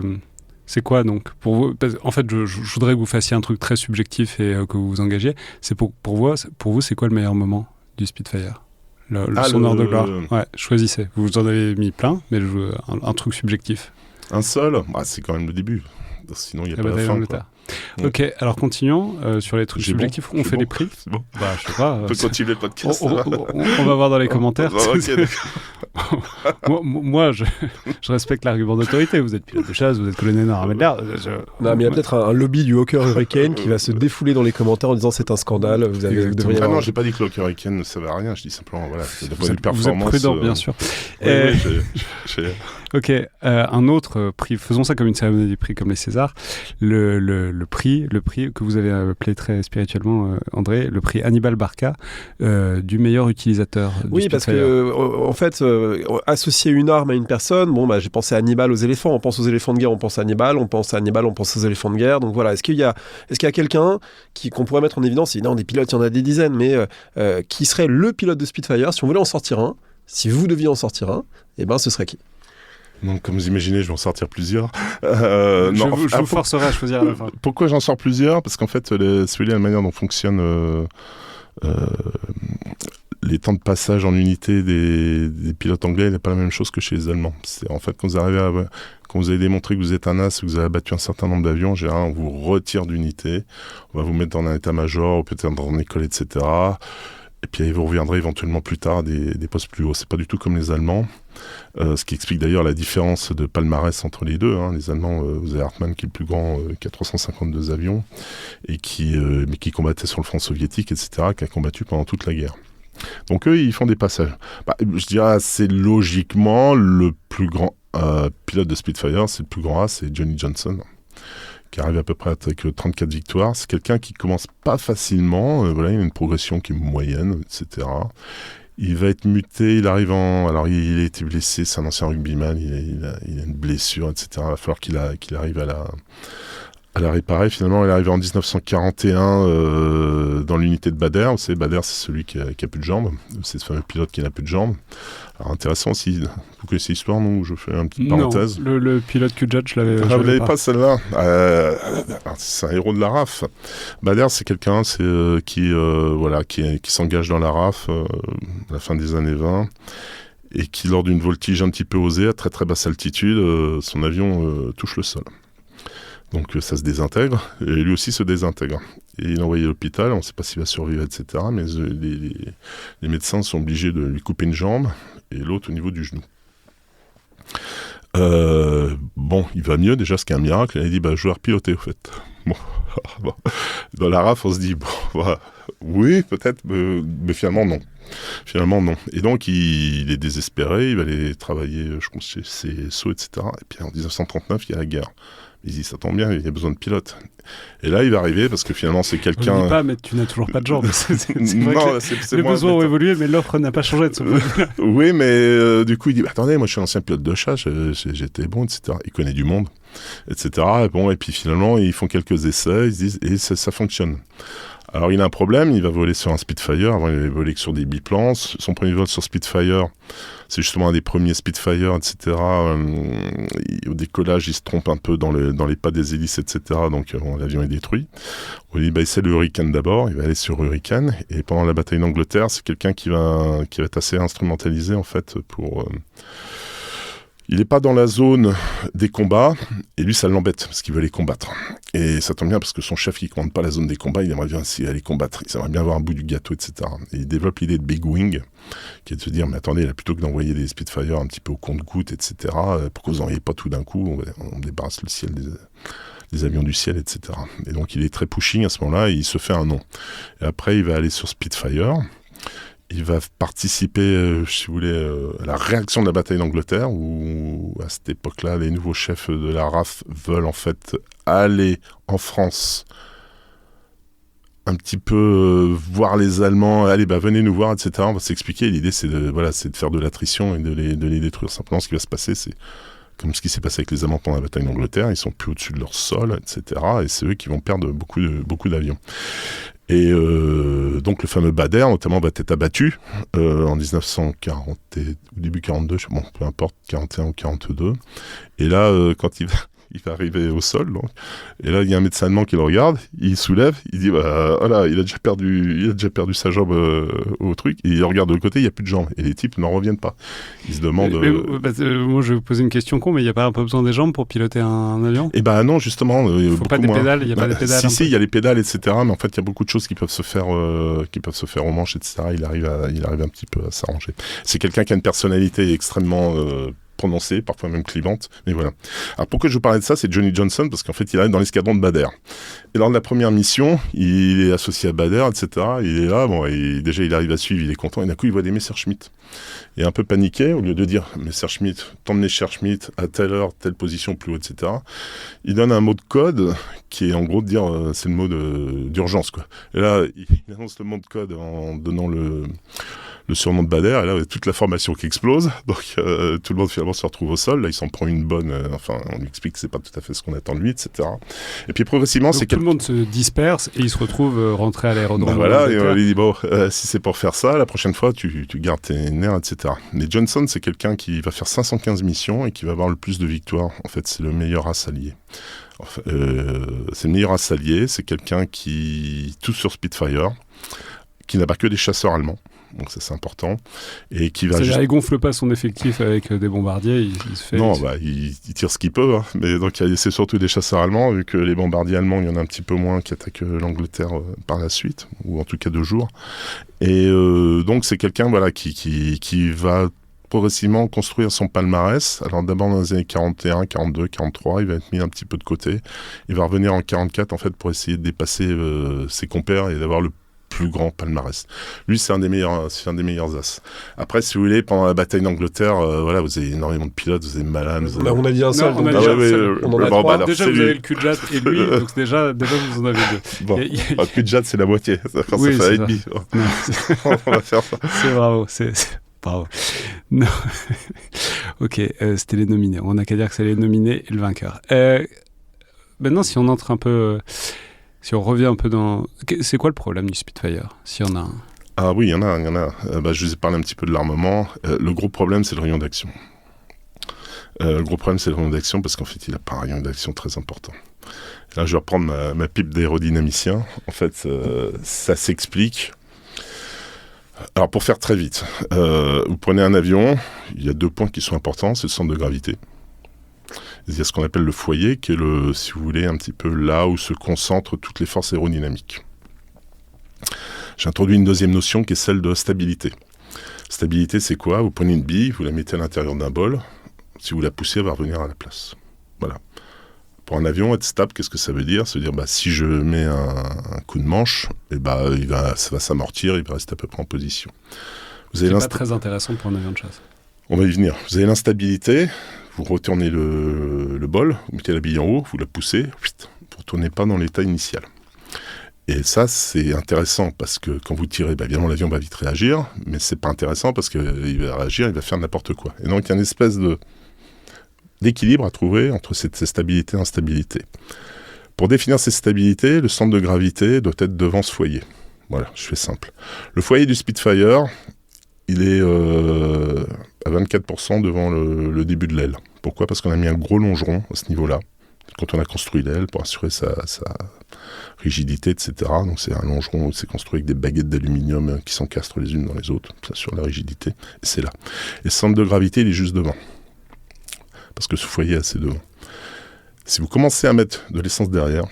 C'est quoi donc pour vous ? En fait, je voudrais que vous fassiez un truc très subjectif et que vous vous engagiez. C'est pour vous, c'est quoi le meilleur moment du Spitfire ? Son heure de gloire. Ouais, choisissez. Vous en avez mis plein, mais un truc subjectif. Un seul ? C'est quand même le début. Sinon, il n'y a pas la fin, quoi. Ok, alors continuons sur les trucs subjectifs. On fait les prix. C'est bon. Je sais pas. On peut continuer le podcast. On va voir dans les commentaires. Moi, je respecte l'argument d'autorité. Vous êtes pilote de chasse, vous êtes colonel dans l'armée de l'air. Non, mais il y a peut-être un lobby du Hawker Hurricane qui va se défouler dans les commentaires en disant c'est un scandale. Non, j'ai pas dit que le Hawker Hurricane ne servait à rien. Je dis simplement, vous êtes prudent, bien sûr. Ok, un autre prix. Faisons ça comme une cérémonie des prix, comme les Césars. Le prix que vous avez appelé très spirituellement, André, le prix Hannibal Barca du meilleur utilisateur du Spitfire. Parce que en fait, associer une arme à une personne, j'ai pensé à Hannibal aux éléphants, on pense aux éléphants de guerre, on pense à Hannibal, on pense aux éléphants de guerre. Donc voilà, est-ce qu'il y a quelqu'un qu'on pourrait mettre en évidence ? Non, des pilotes, il y en a des dizaines, mais qui serait le pilote de Spitfire si on voulait en sortir un ? Si vous deviez en sortir un, ce serait qui ? Donc, comme vous imaginez, je vais en sortir plusieurs. Je vous forcerai à choisir à la fin. Pourquoi j'en sors plusieurs ? Parce qu'en fait, la manière dont fonctionne les temps de passage en unité des pilotes anglais n'est pas la même chose que chez les Allemands. C'est en fait quand vous avez démontré que vous êtes un as, que vous avez abattu un certain nombre d'avions, en général on vous retire d'unité, on va vous mettre dans un état-major ou peut-être dans une école, etc. Et puis vous reviendrez éventuellement plus tard des postes plus hauts. C'est pas du tout comme les Allemands, ce qui explique d'ailleurs la différence de palmarès entre les deux. Les Allemands, vous avez Hartmann qui est le plus grand, qui a 352 avions, et mais qui combattait sur le front soviétique, etc., qui a combattu pendant toute la guerre. Donc eux, ils font des passages. Je dirais assez logiquement, le plus grand pilote de Spitfire, c'est le plus grand A, c'est Johnny Johnson, qui arrive à peu près avec 34 victoires. C'est quelqu'un qui commence pas facilement, il a une progression qui est moyenne, etc. Il va être muté, il arrive alors il a été blessé, c'est un ancien rugbyman, il a une blessure, etc. Il va falloir qu'il arrive à la réparer. Finalement, il est arrivé en 1941 dans l'unité de Bader. Vous savez, Bader, c'est celui qui a plus de jambes. C'est ce fameux pilote qui n'a plus de jambes. Alors, intéressant aussi. Vous connaissez l'histoire, non? Je fais une petite parenthèse. Non, le pilote Q-Jet, je l'avais vous l'avez pas, celle-là? C'est un héros de la RAF. Bader, c'est quelqu'un qui s'engage dans la RAF à la fin des années 20 et qui, lors d'une voltige un petit peu osée, à très très basse altitude, son avion touche le sol. Donc ça se désintègre, et lui aussi se désintègre. Et il est envoyé à l'hôpital, on ne sait pas s'il va survivre, etc. Mais les médecins sont obligés de lui couper une jambe, et l'autre au niveau du genou. Il va mieux déjà, ce qui est un miracle. Il a dit, je vais repiloter, au fait. Bon. Dans la RAF, on se dit, oui, peut-être, mais finalement, non. Et donc, il est désespéré, il va aller travailler, je pense, chez CSO, etc. Et puis en 1939, il y a la guerre. Il dit, ça tombe bien, il y a besoin de pilotes. Et là, il va arriver parce que finalement, c'est quelqu'un... Je ne dis pas, mais tu n'as toujours pas de jambes. C'est non, les besoins ont évolué, mais l'offre n'a pas changé de ce point. Oui, mais du coup, il dit, attendez, moi, je suis un ancien pilote de chasse, j'étais bon, etc. Il connaît du monde, etc. Et puis finalement, ils font quelques essais, ils se disent, et ça fonctionne. Alors, il a un problème, il va voler sur un Spitfire. Avant, il avait volé que sur des biplans. Son premier vol sur Spitfire, c'est justement un des premiers Spitfire, etc. Au décollage, il se trompe un peu dans les pas des hélices, etc. Donc, l'avion est détruit. On lui dit, essaie le Hurricane d'abord. Il va aller sur Hurricane. Et pendant la bataille d'Angleterre, c'est quelqu'un qui va être assez instrumentalisé, en fait, pour... Il n'est pas dans la zone des combats, et lui, ça l'embête, parce qu'il veut les combattre. Et ça tombe bien, parce que son chef, qui ne commande pas la zone des combats, il aimerait bien aussi aller combattre. Il aimerait bien avoir un bout du gâteau, etc. Et il développe l'idée de Big Wing, qui est de se dire, mais attendez, là, plutôt que d'envoyer des Spitfire un petit peu au compte-gouttes, etc., pourquoi vous n'envoyez pas tout d'un coup, on débarrasse le ciel des avions du ciel, etc. Et donc, il est très pushing à ce moment-là, et il se fait un nom. Et après, il va aller sur Spitfire. Il va participer, si vous voulez, à la réaction de la bataille d'Angleterre, où à cette époque-là, les nouveaux chefs de la RAF veulent en fait aller en France un petit peu voir les Allemands, allez, venez nous voir, etc. On va s'expliquer. L'idée, c'est de faire de l'attrition et de les détruire. Simplement, ce qui va se passer, c'est comme ce qui s'est passé avec les Allemands pendant la bataille d'Angleterre. Ils sont plus au-dessus de leur sol, etc. Et c'est eux qui vont perdre beaucoup d'avions. Et donc le fameux Bader, notamment, va être abattu en 1940, au début 42, peu importe, 41 ou 42. Et là, quand il va arriver au sol, donc, et là, il y a un médecin allemand qui le regarde, il soulève, il dit, il a déjà perdu sa jambe au truc, et il regarde de l'autre côté, il n'y a plus de jambes, et les types n'en reviennent pas. Ils se demandent... moi, je vais vous poser une question con, mais il n'y a pas un peu besoin des jambes pour piloter un avion? Eh non, justement. Il ne faut pas des pédales, il n'y a pas des pédales? Si, il y a les pédales, etc., mais en fait, il y a beaucoup de choses qui peuvent se faire au manche, etc. Il arrive un petit peu à s'arranger. C'est quelqu'un qui a une personnalité extrêmement... prononcée, parfois même clivante, mais voilà. Alors pourquoi je vous parlais de ça, c'est Johnny Johnson, parce qu'en fait il arrive dans l'escadron de Bader. Et lors de la première mission, il est associé à Bader, etc. Il est là, et déjà il arrive à suivre, il est content, et d'un coup il voit des Messerschmitt. Il est un peu paniqué, au lieu de dire Messerschmitt, tant de Messerschmitt, à telle heure, telle position plus haut, etc. Il donne un mot de code, qui est en gros de dire, c'est le mot d'urgence, quoi. Et là, il annonce le mot de code en donnant le surnom de Bader, et là, toute la formation qui explose, donc tout le monde finalement se retrouve au sol, là, il s'en prend une bonne, on lui explique que c'est pas tout à fait ce qu'on attend de lui, etc. Et puis progressivement, donc, tout le monde se disperse, et il se retrouve rentré à l'aérodrome. Donc voilà, et on lui dit, si c'est pour faire ça, la prochaine fois, tu gardes tes nerfs, etc. Mais Johnson, c'est quelqu'un qui va faire 515 missions, et qui va avoir le plus de victoires. En fait, c'est le meilleur as allié. Enfin, c'est le meilleur as allié, c'est quelqu'un qui, tout sur Spitfire, qui n'a pas que des chasseurs allemands. donc ça c'est important. Et qui va C'est-à-dire, il gonfle pas son effectif avec des bombardiers, il se fait... Non, il tire ce qu'il peut, hein. Mais donc c'est surtout des chasseurs allemands, vu que les bombardiers allemands, il y en a un petit peu moins qui attaquent l'Angleterre par la suite, ou en tout cas 2 jours. Et donc c'est quelqu'un qui va progressivement construire son palmarès. Alors d'abord dans les années 41, 42, 43, il va être mis un petit peu de côté. Il va revenir en 44 en fait pour essayer de dépasser ses compères et d'avoir le plus grand palmarès. Lui, c'est un des meilleurs as. Après, si vous voulez, pendant la bataille d'Angleterre, vous avez énormément de pilotes, vous avez Malan. On a dit un seul. On a dit un seul. On en a 3. Déjà, vous avez le Kudjat et lui, donc déjà, vous en avez 2. Bon, le Kudjat, c'est la moitié. Oui, ça fait un demi. On va faire ça. C'est bravo. Bravo. Non. Ok, c'était les nominés. On n'a qu'à dire que c'est les nominés et le vainqueur. Maintenant, si on entre un peu... Si on revient un peu dans... C'est quoi le problème du Spitfire, s'il y en a un? Ah oui, il y en a. Je vous ai parlé un petit peu de l'armement. Le gros problème, c'est le rayon d'action. Parce qu'en fait, il n'a pas un rayon d'action très important. Là, je vais reprendre ma pipe d'aérodynamicien. En fait, ça s'explique... Alors, pour faire très vite, vous prenez un avion, il y a 2 points qui sont importants, c'est le centre de gravité. Il y a ce qu'on appelle le foyer, qui est, si vous voulez, un petit peu là où se concentrent toutes les forces aérodynamiques. J'ai introduit une deuxième notion qui est celle de stabilité. Stabilité, c'est quoi? Vous prenez une bille, vous la mettez à l'intérieur d'un bol, si vous la poussez, elle va revenir à la place. Voilà. Pour un avion, être stable, qu'est-ce que ça veut dire? Ça veut dire, si je mets un coup de manche, ça va s'amortir, il va rester à peu près en position. C'est pas très intéressant pour un avion de chasse. On va y venir. Vous avez l'instabilité, vous retournez le bol, vous mettez la bille en haut, vous la poussez, vous ne retournez pas dans l'état initial. Et ça, c'est intéressant parce que quand vous tirez, évidemment, l'avion va vite réagir, mais c'est pas intéressant parce qu'il va réagir, il va faire n'importe quoi. Et donc, il y a une espèce d'équilibre à trouver entre cette stabilité et instabilité. Pour définir cette stabilité, le centre de gravité doit être devant ce foyer. Voilà, je fais simple. Le foyer du Spitfire, il est à 24% devant le début de l'aile. Pourquoi? Parce qu'on a mis un gros longeron à ce niveau-là, quand on a construit l'aile, pour assurer sa rigidité, etc. Donc c'est un longeron, c'est construit avec des baguettes d'aluminium qui s'encastrent les unes dans les autres, ça assure la rigidité, et c'est là. Et le centre de gravité, il est juste devant, parce que ce foyer est assez devant. Si vous commencez à mettre de l'essence derrière,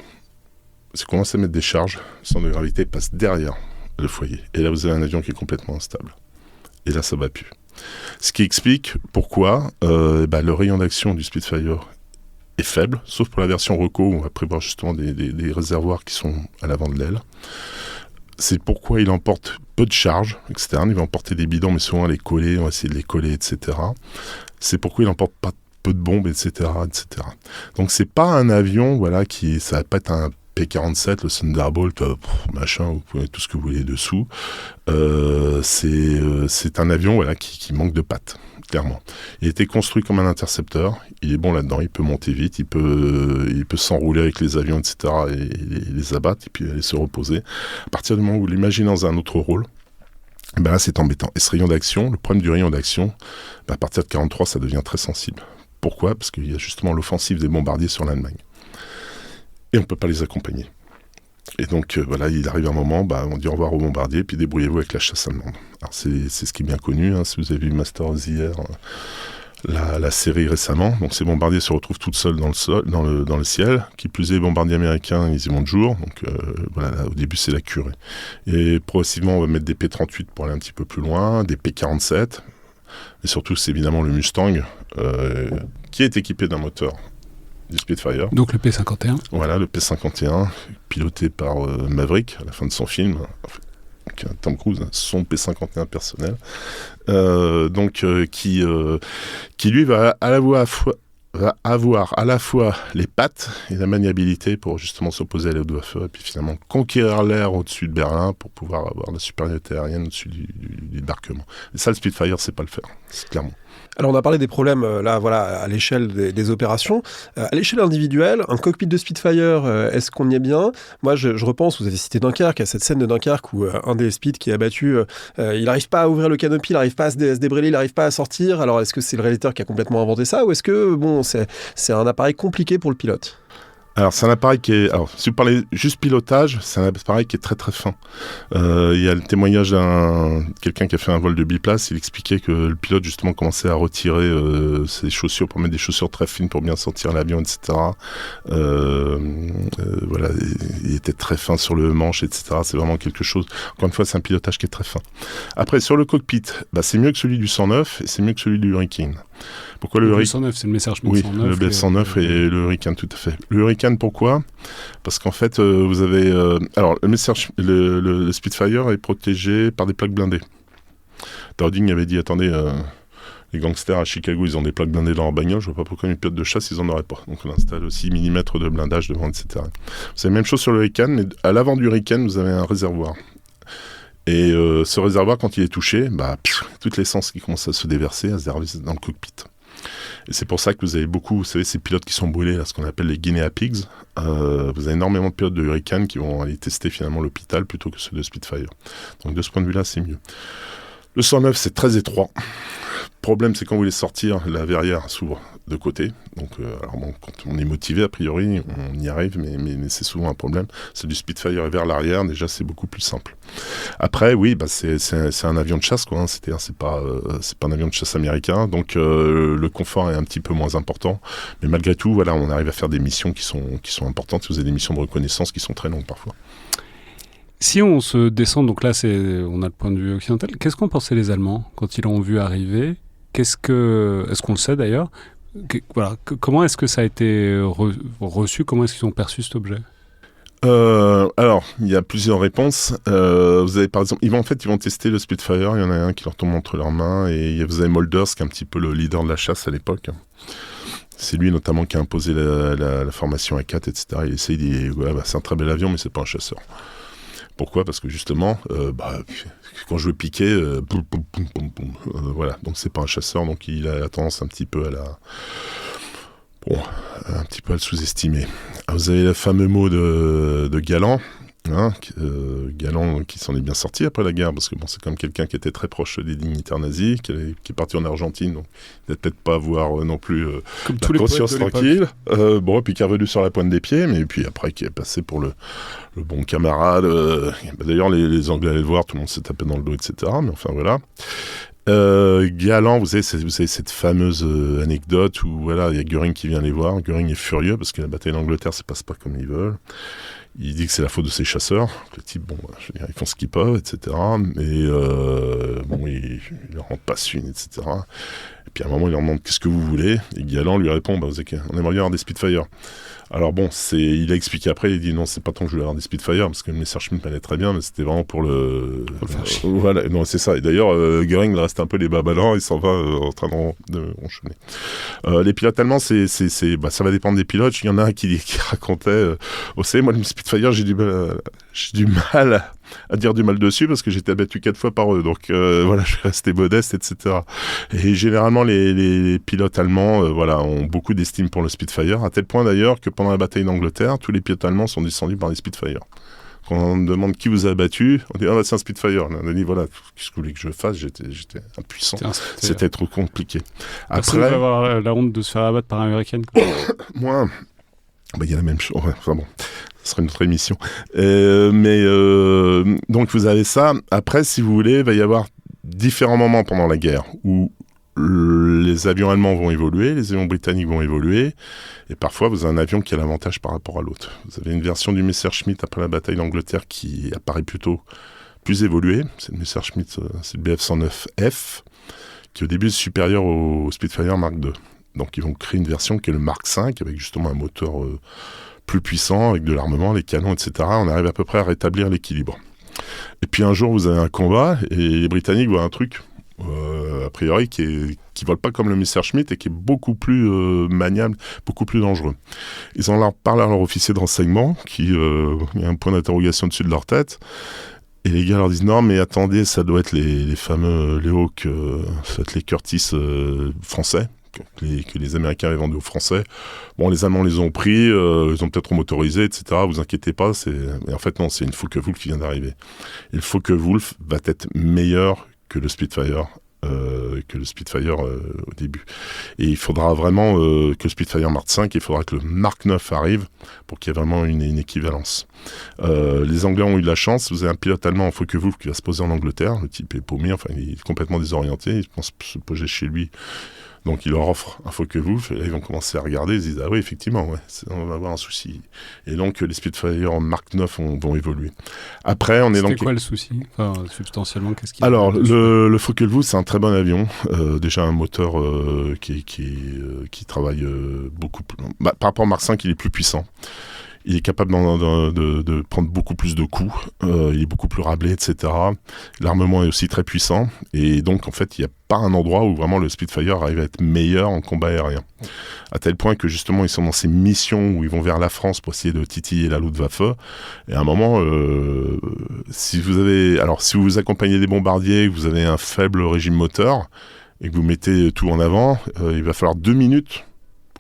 si vous commencez à mettre des charges, le centre de gravité passe derrière le foyer. Et là, vous avez un avion qui est complètement instable. Et là, ça ne va plus. Ce qui explique pourquoi le rayon d'action du Spitfire est faible, sauf pour la version Reco, où on va prévoir justement des réservoirs qui sont à l'avant de l'aile. C'est pourquoi il emporte peu de charges externes. Il va emporter des bidons, mais souvent les coller, on va essayer de les coller, etc. C'est pourquoi il n'emporte pas peu de bombes, etc., etc. Donc c'est pas un avion, ça va pas être un P-47, le Thunderbolt, machin, vous pouvez tout ce que vous voulez dessous. C'est un avion qui manque de pattes, clairement. Il a été construit comme un intercepteur, il est bon là-dedans, il peut monter vite, il peut s'enrouler avec les avions, etc., et les abattre, et puis aller se reposer. À partir du moment où vous l'imaginez dans un autre rôle, là c'est embêtant. Et ce rayon d'action, le problème du rayon d'action, à partir de 43, ça devient très sensible. Pourquoi? Parce qu'il y a justement l'offensive des bombardiers sur l'Allemagne. Et on ne peut pas les accompagner. Et donc, il arrive un moment, on dit au revoir aux bombardiers, puis débrouillez-vous avec la chasse allemande. Alors, c'est ce qui est bien connu, si vous avez vu Master of the Air, la série récemment. Donc, ces bombardiers se retrouvent toutes seuls dans le ciel. Qui plus est, les bombardiers américains, ils y vont de jour. Donc, au début, c'est la curée. Et progressivement, on va mettre des P-38 pour aller un petit peu plus loin, des P-47. Et surtout, c'est évidemment le Mustang, qui est équipé d'un moteur du Spitfire. Donc le P-51. Voilà, le P-51, piloté par Maverick, à la fin de son film, Tom Cruise, son P-51 personnel, qui lui va avoir à la fois les pattes et la maniabilité pour justement s'opposer à la Luftwaffe et puis finalement conquérir l'air au-dessus de Berlin pour pouvoir avoir la supériorité aérienne au-dessus du débarquement. Et ça, le Spitfire, c'est pas le faire, c'est clairement. Alors on a parlé des problèmes à l'échelle des opérations. À l'échelle individuelle, un cockpit de Spitfire, est-ce qu'on y est bien? Moi je repense, vous avez cité Dunkerque, à cette scène de Dunkerque où un des Spit qui est abattu, il n'arrive pas à ouvrir le canopy, il n'arrive pas à se débrêler, il n'arrive pas à sortir. Alors est-ce que c'est le réalisateur qui a complètement inventé ça ou est-ce que c'est un appareil compliqué pour le pilote? Alors, c'est un appareil qui est... Alors, si vous parlez juste pilotage, c'est un appareil qui est très très fin. Il y a le témoignage d'un quelqu'un qui a fait un vol de biplace. Il expliquait que le pilote, justement, commençait à retirer ses chaussures pour mettre des chaussures très fines pour bien sortir l'avion, etc. Voilà, il était très fin sur le manche, etc. C'est vraiment quelque chose... Encore une fois, c'est un pilotage qui est très fin. Après, sur le cockpit, c'est mieux que celui du 109 et c'est mieux que celui du Hurricane. Pourquoi le Hurricane ? 109, c'est le Messerschmitt Oui, 109. le Bell 109 et le Hurricane, tout à fait. Le Hurricane, pourquoi ? Parce qu'en fait, vous avez... alors, le Spitfire est protégé par des plaques blindées. Dowding avait dit, attendez, les gangsters à Chicago, ils ont des plaques blindées dans leur bagnole, je vois pas pourquoi les pilotes de chasse, ils en auraient pas. Donc on installe aussi 6 mm de blindage devant, etc. Vous avez la même chose sur le Hurricane, mais à l'avant du Hurricane, vous avez un réservoir. Et ce réservoir, quand il est touché, toute l'essence qui commence à se déverser, à se déverser dans le cockpit. Et c'est pour ça que vous avez beaucoup, vous savez, ces pilotes qui sont brûlés, là, ce qu'on appelle les Guinea Pigs. Vous avez énormément de pilotes de Hurricane qui vont aller tester finalement l'hôpital plutôt que ceux de Spitfire. Donc de ce point de vue-là, c'est mieux. Le 109, c'est très étroit. Le problème, c'est quand vous voulez sortir, la verrière s'ouvre de côté. Donc, alors bon, quand on est motivé, a priori, on y arrive, mais c'est souvent un problème. C'est du Spitfire vers l'arrière, déjà, c'est beaucoup plus simple. Après, oui, c'est un avion de chasse, quoi. Hein. C'est-à-dire, c'est pas un avion de chasse américain, donc le confort est un petit peu moins important. Mais malgré tout, voilà, on arrive à faire des missions qui sont importantes. Vous avez des missions de reconnaissance qui sont très longues parfois. Si on se descend, donc là, on a le point de vue occidental, qu'est-ce qu'ont pensé les Allemands quand ils l'ont vu arriver ? Est-ce qu'on le sait d'ailleurs ? Comment est-ce que ça a été reçu ? Comment est-ce qu'ils ont perçu cet objet ? Alors, il y a plusieurs réponses. Vous avez par exemple, ils vont tester le Spitfire. Il y en a un qui leur tombe entre leurs mains, et vous avez Molders, qui est un petit peu le leader de la chasse à l'époque. C'est lui notamment qui a imposé la formation A4, etc. Il essaye de dire, c'est un très bel avion, mais c'est pas un chasseur. Pourquoi ? Parce que justement, quand je veux piquer, voilà, donc c'est pas un chasseur, donc il a tendance un petit peu à le sous-estimer. Vous avez le fameux mot de Galland, Galland qui s'en est bien sorti après la guerre, parce que c'est quand même quelqu'un qui était très proche des dignitaires nazis, qui est parti en Argentine, donc il n'a peut-être pas avoir non plus la conscience tranquille, puis qui est revenu sur la pointe des pieds, mais puis après qui est passé pour le bon camarade. D'ailleurs, les Anglais allaient le voir, tout le monde s'est tapé dans le dos, etc. Mais enfin voilà. Galland, vous avez cette fameuse anecdote où voilà, il y a Göring qui vient les voir. Göring est furieux parce que la bataille d'Angleterre se passe pas comme ils veulent. Il dit que c'est la faute de ses chasseurs. Le type, ils font ce qu'ils peuvent, etc. Mais il leur en passe une, etc. Et puis à un moment, il leur demande qu'est-ce que vous voulez. Et Galland lui répond, on aimerait bien avoir des Spitfire. Alors il a expliqué après, il dit non, c'est pas tant que je voulais avoir des Spitfire, parce que le Messerschmitt m'allait très bien, mais c'était vraiment pour le faire chier. Voilà, non, c'est ça. Et d'ailleurs, Göring, il reste un peu les bas ballants, il s'en va en train d'enchaîner. Les pilotes allemands, ça va dépendre des pilotes. Il y en a un qui racontait, vous savez, moi, le Spitfire, j'ai du mal à dire du mal dessus parce que j'étais abattu 4 fois par eux, donc je suis resté modeste, etc. Et généralement les pilotes allemands ont beaucoup d'estime pour le Spitfire, à tel point d'ailleurs que pendant la bataille d'Angleterre, tous les pilotes allemands sont descendus par les Spitfire. Quand on demande qui vous a abattu, on dit c'est un Spitfire. On a dit qu'est-ce que vous voulez que je fasse, j'étais impuissant, c'était trop compliqué. Personne ne va avoir la honte de se faire abattre par un Hurricane. Moi, il y a la même chose, ce serait une autre émission. Donc vous avez ça. Après, si vous voulez, il va y avoir différents moments pendant la guerre où les avions allemands vont évoluer, les avions britanniques vont évoluer, et parfois vous avez un avion qui a l'avantage par rapport à l'autre. Vous avez une version du Messerschmitt après la bataille d'Angleterre qui apparaît plutôt plus évoluée. C'est le Messerschmitt, c'est le Bf109F, qui au début est supérieur au Spitfire Mark II. Donc ils vont créer une version qui est le Mark V, avec justement un moteur plus puissant, avec de l'armement, les canons, etc. On arrive à peu près à rétablir l'équilibre. Et puis un jour, vous avez un combat, et les Britanniques voient un truc, a priori, qui vole pas comme le Messerschmitt, et qui est beaucoup plus maniable, beaucoup plus dangereux. Ils en parlent à leur officier de renseignement, qui a un point d'interrogation dessus de leur tête, et les gars leur disent non mais attendez, ça doit être les fameux les Hawk, ça doit être les Curtiss français, que les Américains avaient vendus aux Français. Bon, les Allemands les ont pris, ils ont peut-être remotorisé, etc. Vous inquiétez pas, mais en fait non, c'est une Focke-Wulf qui vient d'arriver. Et le Focke-Wulf va être meilleur que le Spitfire que le Spitfire au début. Et il faudra vraiment que le Spitfire Mark V, il faudra que le Mark IX arrive pour qu'il y ait vraiment une équivalence. Les Anglais ont eu de la chance, vous avez un pilote allemand en Focke-Wulf qui va se poser en Angleterre, le type est paumé, enfin il est complètement désorienté, il pense se poser chez lui. Donc il leur offre un Focke-Wulf, et là ils vont commencer à regarder, ils se disent ah oui effectivement, on va avoir un souci. Et donc les Spitfire Mark IX vont évoluer. Après on est donc... C'était quoi le souci, enfin, substantiellement, qu'est-ce qui... Alors le Focke-Wulf c'est un très bon avion, déjà un moteur qui travaille beaucoup plus... par rapport au Mark V il est plus puissant. Il est capable de prendre beaucoup plus de coups, il est beaucoup plus rablé, etc. L'armement est aussi très puissant, et donc en fait il n'y a pas un endroit où vraiment le Spitfire arrive à être meilleur en combat aérien. À tel point que justement ils sont dans ces missions où ils vont vers la France pour essayer de titiller la Luftwaffe, et à un moment, si vous accompagnez des bombardiers, que vous avez un faible régime moteur, et que vous mettez tout en avant, il va falloir 2 minutes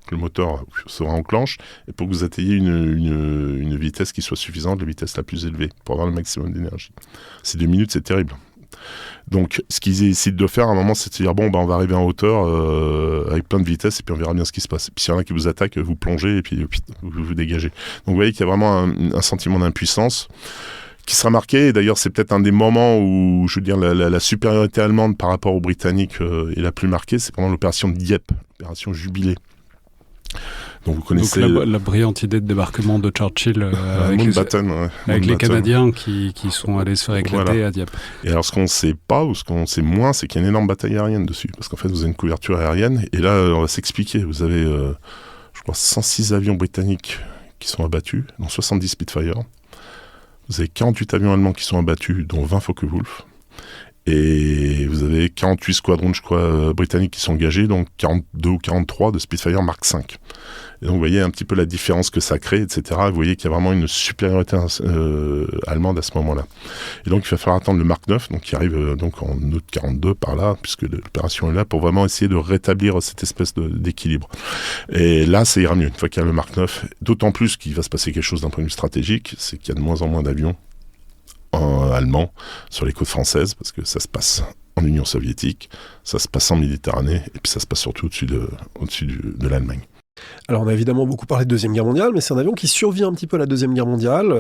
que le moteur se enclenche et pour que vous atteigniez une vitesse qui soit suffisante, la vitesse la plus élevée, pour avoir le maximum d'énergie. Ces 2 minutes, c'est terrible. Donc, ce qu'ils décident de faire à un moment, c'est de se dire bon, on va arriver en hauteur avec plein de vitesse et puis on verra bien ce qui se passe. Et puis s'il y en a qui vous attaquent, vous plongez et puis vous dégagez. Donc, vous voyez qu'il y a vraiment un sentiment d'impuissance qui sera marqué, et d'ailleurs c'est peut-être un des moments où, je veux dire, la supériorité allemande par rapport aux Britanniques est la plus marquée, c'est pendant l'opération Dieppe, l'opération Jubilé. Donc vous connaissez la brillante idée de débarquement de Churchill avec les Canadiens qui sont allés se faire éclater à Dieppe. Et alors ce qu'on ne sait pas, ou ce qu'on sait moins, c'est qu'il y a une énorme bataille aérienne dessus, parce qu'en fait vous avez une couverture aérienne, et là on va s'expliquer. Vous avez je crois 106 avions britanniques qui sont abattus, dont 70 Spitfire. Vous avez 48 avions allemands qui sont abattus, dont 20 Focke-Wulf. Et vous avez 48 squadrons, je crois, britanniques qui sont engagés, donc 42 ou 43 de Spitfire Mark V. Et donc vous voyez un petit peu la différence que ça crée, etc. Vous voyez qu'il y a vraiment une supériorité allemande à ce moment-là. Et donc il va falloir attendre le Mark IX, donc qui arrive donc en août 42 par là, puisque l'opération est là, pour vraiment essayer de rétablir cette espèce d'équilibre. Et là, ça ira mieux, une fois qu'il y a le Mark IX. D'autant plus qu'il va se passer quelque chose d'un point de vue stratégique, c'est qu'il y a de moins en moins d'avions allemand sur les côtes françaises, parce que ça se passe en Union soviétique, ça se passe en Méditerranée, et puis ça se passe surtout au-dessus de l'Allemagne. Alors on a évidemment beaucoup parlé de Deuxième Guerre mondiale, mais c'est un avion qui survit un petit peu à la Deuxième Guerre mondiale,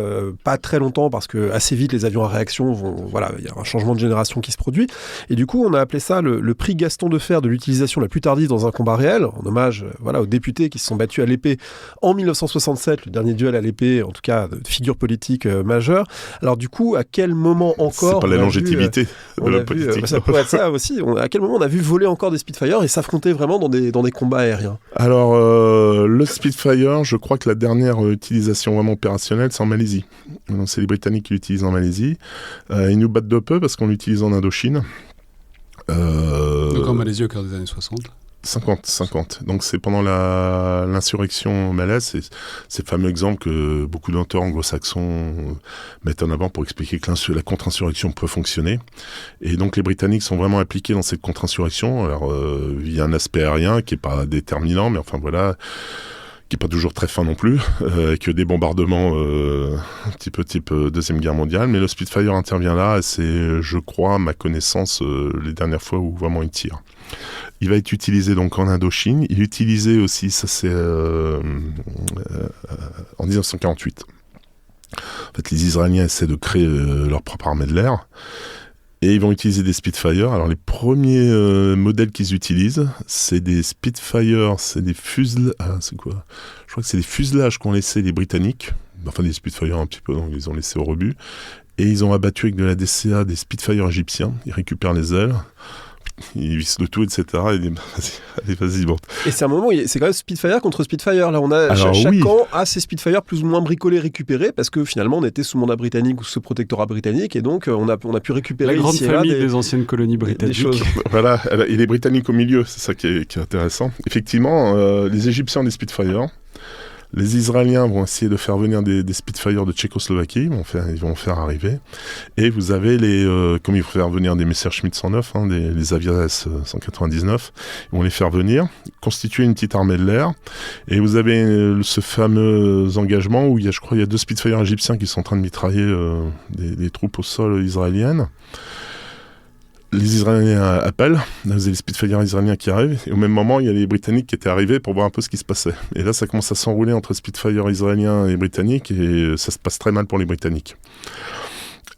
pas très longtemps parce que assez vite les avions à réaction il y a un changement de génération qui se produit, et du coup on a appelé ça le prix Gaston Defferre de l'utilisation la plus tardive dans un combat réel, en hommage aux députés qui se sont battus à l'épée en 1967, le dernier duel à l'épée, en tout cas de figure politique majeure. Alors du coup, à quel moment encore... C'est pas la longévité de la politique. Ça pourrait être ça aussi. À quel moment on a vu voler encore des Spitfire et s'affronter vraiment dans des combats aériens? Alors, le Spitfire, je crois que la dernière utilisation vraiment opérationnelle, c'est en Malaisie. Donc, c'est les Britanniques qui l'utilisent en Malaisie. Ils nous battent de peu parce qu'on l'utilise en Indochine. Donc en Malaisie au cœur des années 60. 50. Donc c'est pendant l'insurrection malaise, c'est le fameux exemple que beaucoup d'auteurs anglo-saxons mettent en avant pour expliquer que la contre-insurrection peut fonctionner. Et donc les Britanniques sont vraiment impliqués dans cette contre-insurrection. Alors il y a un aspect aérien qui est pas déterminant, mais enfin voilà, qui est pas toujours très fin non plus, avec des bombardements un petit peu type Deuxième Guerre mondiale. Mais le Spitfire intervient là, et c'est, je crois, à ma connaissance, les dernières fois où vraiment il tire. Il va être utilisé donc en Indochine. Il est utilisé aussi, ça c'est en 1948. En fait, les Israéliens essaient de créer leur propre armée de l'air. Et ils vont utiliser des Spitfire. Alors les premiers modèles qu'ils utilisent, c'est des Spitfire, c'est des fuselages. C'est quoi ? Je crois que c'est des fuselages qu'ont laissé les Britanniques. Enfin des Spitfire un petit peu, donc ils ont laissé au rebut. Et ils ont abattu avec de la DCA des Spitfire égyptiens. Ils récupèrent les ailes. Ils vissent le tout, etc. Et allez, vas-y, bon. Et c'est un moment où c'est quand même Spitfire contre Spitfire. Là, on a chaque camp a ses Spitfire plus ou moins bricolés, récupérés, parce que finalement, on était sous mandat britannique ou sous protectorat britannique, et donc on a pu récupérer la grande famille des anciennes colonies britanniques. Voilà, et les Britanniques au milieu, c'est ça qui est intéressant. Effectivement, les Égyptiens ont des Spitfire. Les Israéliens vont essayer de faire venir des Spitfire de Tchécoslovaquie, ils vont faire arriver. Et vous avez comme il faut faire venir des Messerschmitt 109, les Avias 199, ils vont les faire venir, constituer une petite armée de l'air. Et vous avez ce fameux engagement où il y a 2 Spitfire égyptiens qui sont en train de mitrailler des troupes au sol israéliennes. les Israéliens appellent, là, vous avez les Spitfire israéliens qui arrivent, et au même moment, il y a les Britanniques qui étaient arrivés pour voir un peu ce qui se passait. Et là, ça commence à s'enrouler entre Spitfire israéliens et Britanniques, et ça se passe très mal pour les Britanniques.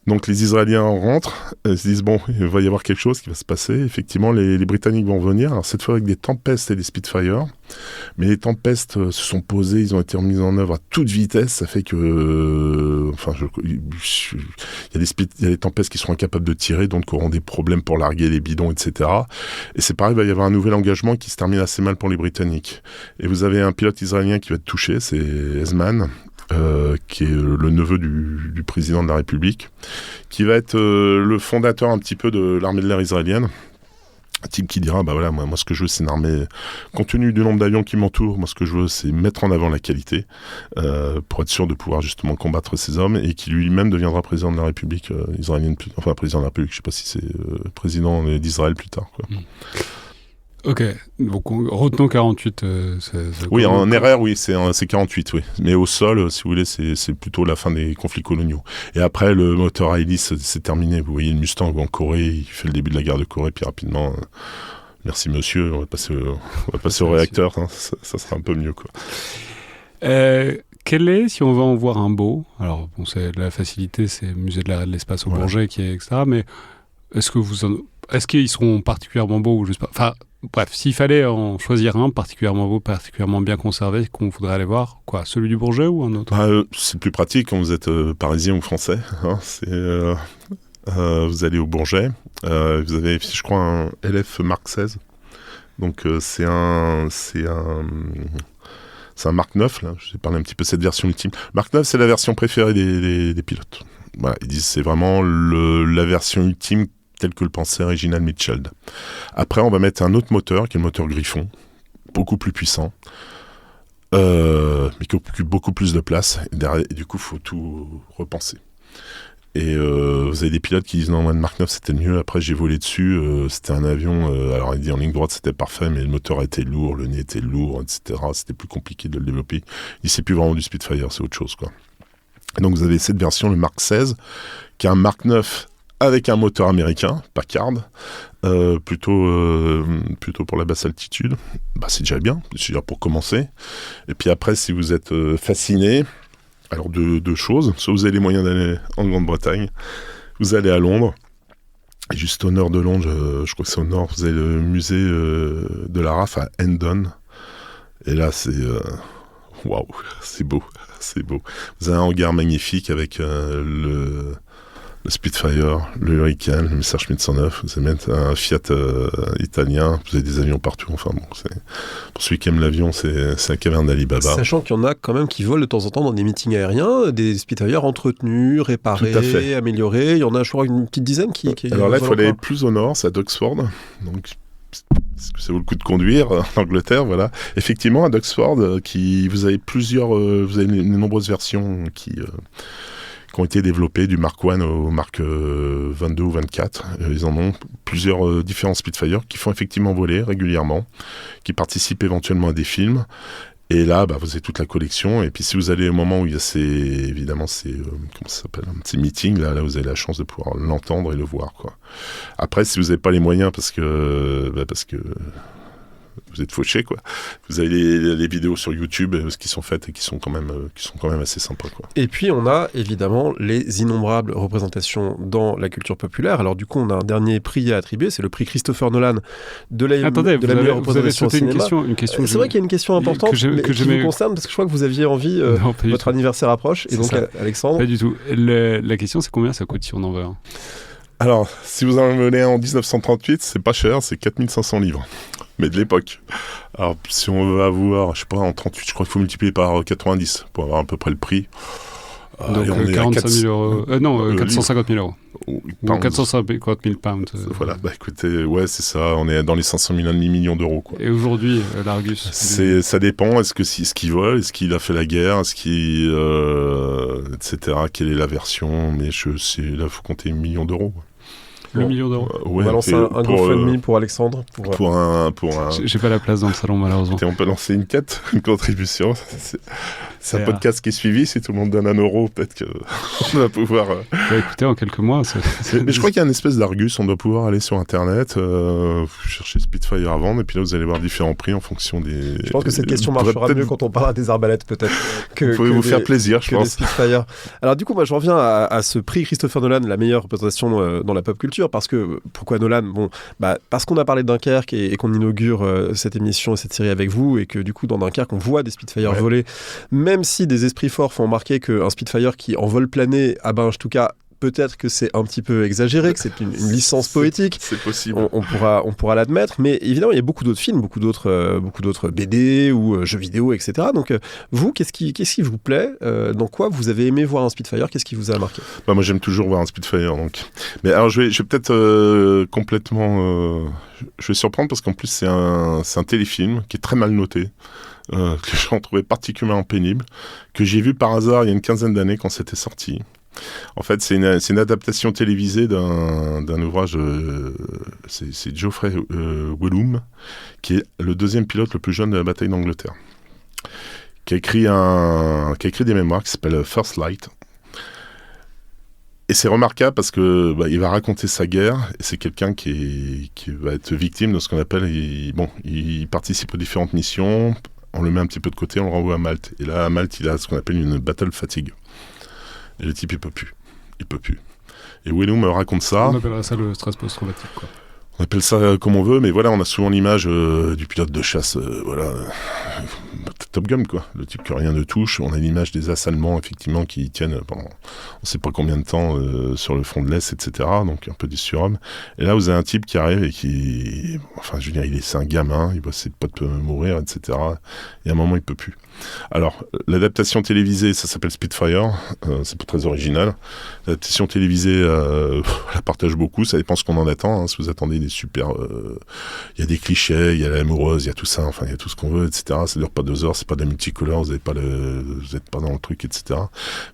Donc les Israéliens rentrent, se disent bon, il va y avoir quelque chose qui va se passer. Effectivement, les Britanniques vont venir, alors cette fois avec des Tempest et des Spitfire. Mais les Tempest se sont posés, ils ont été remis en œuvre à toute vitesse. Ça fait que, il y a des Tempest qui seront incapables de tirer, donc auront des problèmes pour larguer les bidons, etc. Et c'est pareil, il va y avoir un nouvel engagement qui se termine assez mal pour les Britanniques. Et vous avez un pilote israélien qui va être touché, c'est Esman. Qui est le neveu du président de la République, qui va être le fondateur un petit peu de l'armée de l'air israélienne. Un type qui dira, moi ce que je veux c'est une armée, compte tenu du nombre d'avions qui m'entourent, moi ce que je veux c'est mettre en avant la qualité, pour être sûr de pouvoir justement combattre ces hommes, et qui lui-même deviendra président de la République israélienne, président de la République, je sais pas si c'est président d'Israël plus tard, quoi. Ok, donc retenons 48. Oui, en RR, oui, c'est 48, oui. Mais au sol, si vous voulez, c'est plutôt la fin des conflits coloniaux. Et après, le moteur à hélice, c'est terminé. Vous voyez le Mustang en Corée, il fait le début de la guerre de Corée, puis rapidement, merci monsieur, on va passer au réacteur, hein, ça sera un peu mieux, quoi. Quel est, si on va en voir un beau, alors bon, c'est la facilité, c'est le musée de l'espace au Bourget, qui est, etc., mais est-ce qu'ils seront particulièrement beaux ou juste pas? Enfin, bref, s'il fallait en choisir un particulièrement beau, particulièrement bien conservé, qu'on voudrait aller voir, quoi, celui du Bourget ou un autre? C'est plus pratique quand vous êtes parisien ou français. Hein, vous allez au Bourget, vous avez, je crois, un LF Mark XVI. Donc c'est un Mark 9, là. Je vais parler un petit peu de cette version ultime. Mark 9, c'est la version préférée des pilotes. Voilà, ils disent que c'est vraiment la version ultime tel que le pensait Reginald Mitchell. Après, on va mettre un autre moteur, qui est le moteur Griffon, beaucoup plus puissant, mais qui occupe beaucoup plus de place. Et du coup, il faut tout repenser. Et vous avez des pilotes qui disent non, le Mark 9 c'était mieux. Après, j'ai volé dessus, c'était un avion. Alors, il dit en ligne droite c'était parfait, mais le moteur était lourd, le nez était lourd, etc. C'était plus compliqué de le développer. Il dit c'est plus vraiment du Spitfire, c'est autre chose, quoi. Et donc, vous avez cette version, le Mark 16, qui est un Mark 9 avec un moteur américain, Packard, plutôt pour la basse altitude. C'est déjà bien, pour commencer. Et puis après, si vous êtes fasciné, alors deux choses. Soit vous avez les moyens d'aller en Grande-Bretagne, vous allez à Londres. Et juste au nord de Londres, je crois que c'est au nord, vous avez le musée de la RAF à Hendon. Et là, c'est... waouh, c'est beau. Vous avez un hangar magnifique avec le Spitfire, le Hurricane, le Messerschmitt 109, vous avez même un Fiat italien, vous avez des avions partout, enfin bon, pour celui qui aime l'avion, c'est la caverne d'Ali Baba. Sachant qu'il y en a quand même qui volent de temps en temps dans des meetings aériens, des Spitfire entretenus, réparés, améliorés, il y en a je crois une petite dizaine qui alors là, il faut aller plus au nord, c'est à Duxford, donc est-ce que ça vaut le coup de conduire en Angleterre, voilà. Effectivement, à Duxford, vous avez de nombreuses versions qui ont été développés du Mark 1 au Mark 22 ou 24. Ils en ont plusieurs différents Spitfire qui font effectivement voler régulièrement, qui participent éventuellement à des films. Et là, vous avez toute la collection. Et puis si vous allez au moment où il y a ces comment ça s'appelle, ces meetings, là vous avez la chance de pouvoir l'entendre et le voir, quoi. Après, si vous n'avez pas les moyens parce que vous êtes fauché, quoi. Vous avez les vidéos sur YouTube qui sont faites et qui sont quand même assez sympas, quoi. Et puis on a évidemment les innombrables représentations dans la culture populaire. Alors du coup, on a un dernier prix à attribuer, c'est le prix Christopher Nolan de la meilleure représentation au cinéma. Une question c'est vrai qu'il y a une question importante qui me concerne parce que je crois que vous aviez envie. Votre anniversaire approche et donc Alexandre. Pas du tout. La question, c'est combien ça coûte si on en veut un? Alors, si vous en voulez un en 1938, c'est pas cher, c'est 4500 livres. Mais de l'époque. Alors, si on veut avoir, je sais pas, en 38, je crois qu'il faut multiplier par 90 pour avoir à peu près le prix. Donc, 45 000 euros. Non, 450 000 euros. Ou 450 000 pounds. Voilà, écoutez, ouais, c'est ça. On est dans les 500 millions d'euros, quoi. Et aujourd'hui, l'Argus ça dépend. Est-ce qu'il vole? Est-ce qu'il a fait la guerre? Est-ce qu'il... etc. Quelle est la version? Mais là, il faut compter 1 million d'euros. Le million d'euros. On va lancer un GoFundMe pour Alexandre. Pour un... J'ai pas la place dans le salon, malheureusement. On peut lancer une quête, une contribution. C'est un podcast qui est suivi. Si tout le monde donne 1 euro, peut-être qu'on va pouvoir... Écoutez, en quelques mois... Mais je crois qu'il y a une espèce d'argus. On doit pouvoir aller sur Internet, chercher Spitfire à vendre, et puis là, vous allez voir différents prix en fonction des... Je pense que cette question marchera mieux quand on parlera des arbalètes, peut-être. Vous pouvez vous faire plaisir, je pense. Des Spitfire. Alors du coup, moi, je reviens à ce prix Christopher Nolan, la meilleure représentation dans la pop culture, parce que... Pourquoi Nolan ? Bon, parce qu'on a parlé de Dunkerque et qu'on inaugure cette émission et cette série avec vous, et que du coup, dans Dunkerque, on voit des Spitfire voler, même si des esprits forts font remarquer qu'un Spitfire qui en vol plané, en tout cas, peut-être que c'est un petit peu exagéré, que c'est une licence poétique. C'est possible. On pourra l'admettre, mais évidemment, il y a beaucoup d'autres films, beaucoup d'autres BD ou jeux vidéo, etc. Donc, vous, qu'est-ce qui vous plaît ? Dans quoi vous avez aimé voir un Spitfire ? Qu'est-ce qui vous a marqué ? Moi, j'aime toujours voir un Spitfire. Donc. Mais alors, je vais peut-être complètement... je vais surprendre parce qu'en plus, c'est un téléfilm qui est très mal noté. Que j'ai trouvé particulièrement pénible, que j'ai vu par hasard il y a une 15aine d'années quand c'était sorti. En fait, c'est une adaptation télévisée d'un ouvrage, c'est Geoffrey Wellum, qui est le 2e pilote le plus jeune de la bataille d'Angleterre, qui a écrit des mémoires qui s'appellent First Light. Et c'est remarquable parce que il va raconter sa guerre, et c'est quelqu'un qui va être victime de ce qu'on appelle, il participe aux différentes missions. On le met un petit peu de côté, on le renvoie à Malte. Et là, à Malte, il a ce qu'on appelle une battle fatigue. Et le type, il peut plus. Et Willum me raconte ça. On appellerait ça le stress post-traumatique, quoi. On appelle ça comme on veut, mais voilà, on a souvent l'image du pilote de chasse, Top Gun, quoi. Le type que rien ne touche. On a l'image des as allemands, effectivement, qui tiennent pendant on ne sait pas combien de temps sur le front de l'Est, etc. Donc un peu du surhomme. Et là, vous avez un type qui arrive et qui... Enfin, je veux dire, c'est un gamin, il voit ses potes mourir, etc. Et à un moment, il peut plus. Alors, l'adaptation télévisée, ça s'appelle Spitfire. C'est pas très original. L'adaptation télévisée, la partage beaucoup. Ça dépend ce qu'on en attend. Hein. Si vous attendez des super... Il y a des clichés, il y a l'amoureuse, il y a tout ça. Enfin, il y a tout ce qu'on veut, etc. Ça dure pas 2 heures, c'est pas de la multicolore, vous n'êtes pas dans le truc, etc.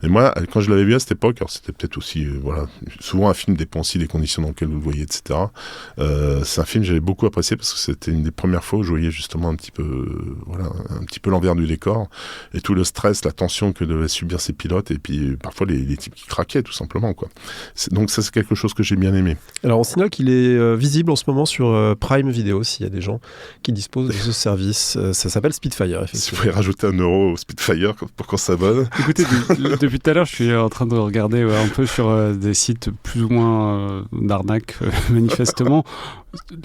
Mais moi, quand je l'avais vu à cette époque, alors c'était peut-être aussi... souvent un film dépend aussi des conditions dans lesquelles vous le voyez, etc. C'est un film que j'avais beaucoup apprécié parce que c'était une des premières fois où je voyais justement un petit peu l'envers du décor. Et tout le stress, la tension que devaient subir ces pilotes, et puis parfois les types qui craquaient tout simplement, quoi. Donc ça, c'est quelque chose que j'ai bien aimé. Alors on signale qu'il est visible en ce moment sur Prime Video, s'il y a des gens qui disposent de ce service. Ça s'appelle Spitfire, effectivement. Si vous pouvez rajouter 1 euro au Spitfire pour qu'on s'abonne. Écoutez, depuis tout à l'heure, je suis en train de regarder un peu sur des sites plus ou moins d'arnaque, manifestement.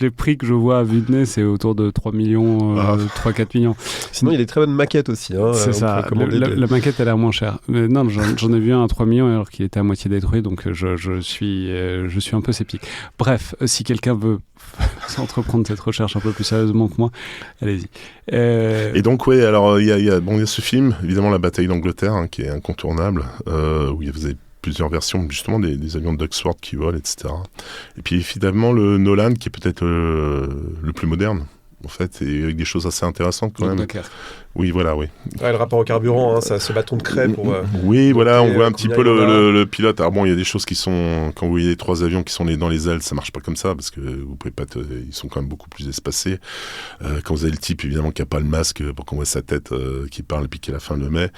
Les prix que je vois à vue de nez, c'est autour de 3 millions, 3-4 millions. Sinon, il y a des très bonnes maquettes aussi. Hein, c'est ça. La maquette, elle a l'air moins chère. Mais non, j'en ai vu un à 3 millions alors qu'il était à moitié détruit, donc je suis un peu sceptique. Bref, si quelqu'un veut s'entreprendre cette recherche un peu plus sérieusement que moi, allez-y. Et donc, oui, alors il y a ce film, évidemment, La bataille d'Angleterre, hein, qui est incontournable, où vous avez plusieurs versions, justement, des avions de Duxford qui volent, etc. Et puis, évidemment, le Nolan, qui est peut-être le plus moderne, en fait, et avec des choses assez intéressantes, quand même. Oui, voilà, oui. Ouais, le rapport au carburant, hein, ce bâton de craie pour... oui, voilà, on voit un petit peu le pilote. Alors bon, il y a des choses qui sont... Quand vous voyez les 3 avions qui sont dans les ailes, ça marche pas comme ça, parce que vous pouvez pas... Ils sont quand même beaucoup plus espacés. Quand vous avez le type, évidemment, qui a pas le masque, pour qu'on voit sa tête qui parle, et puis qui à la fin le met...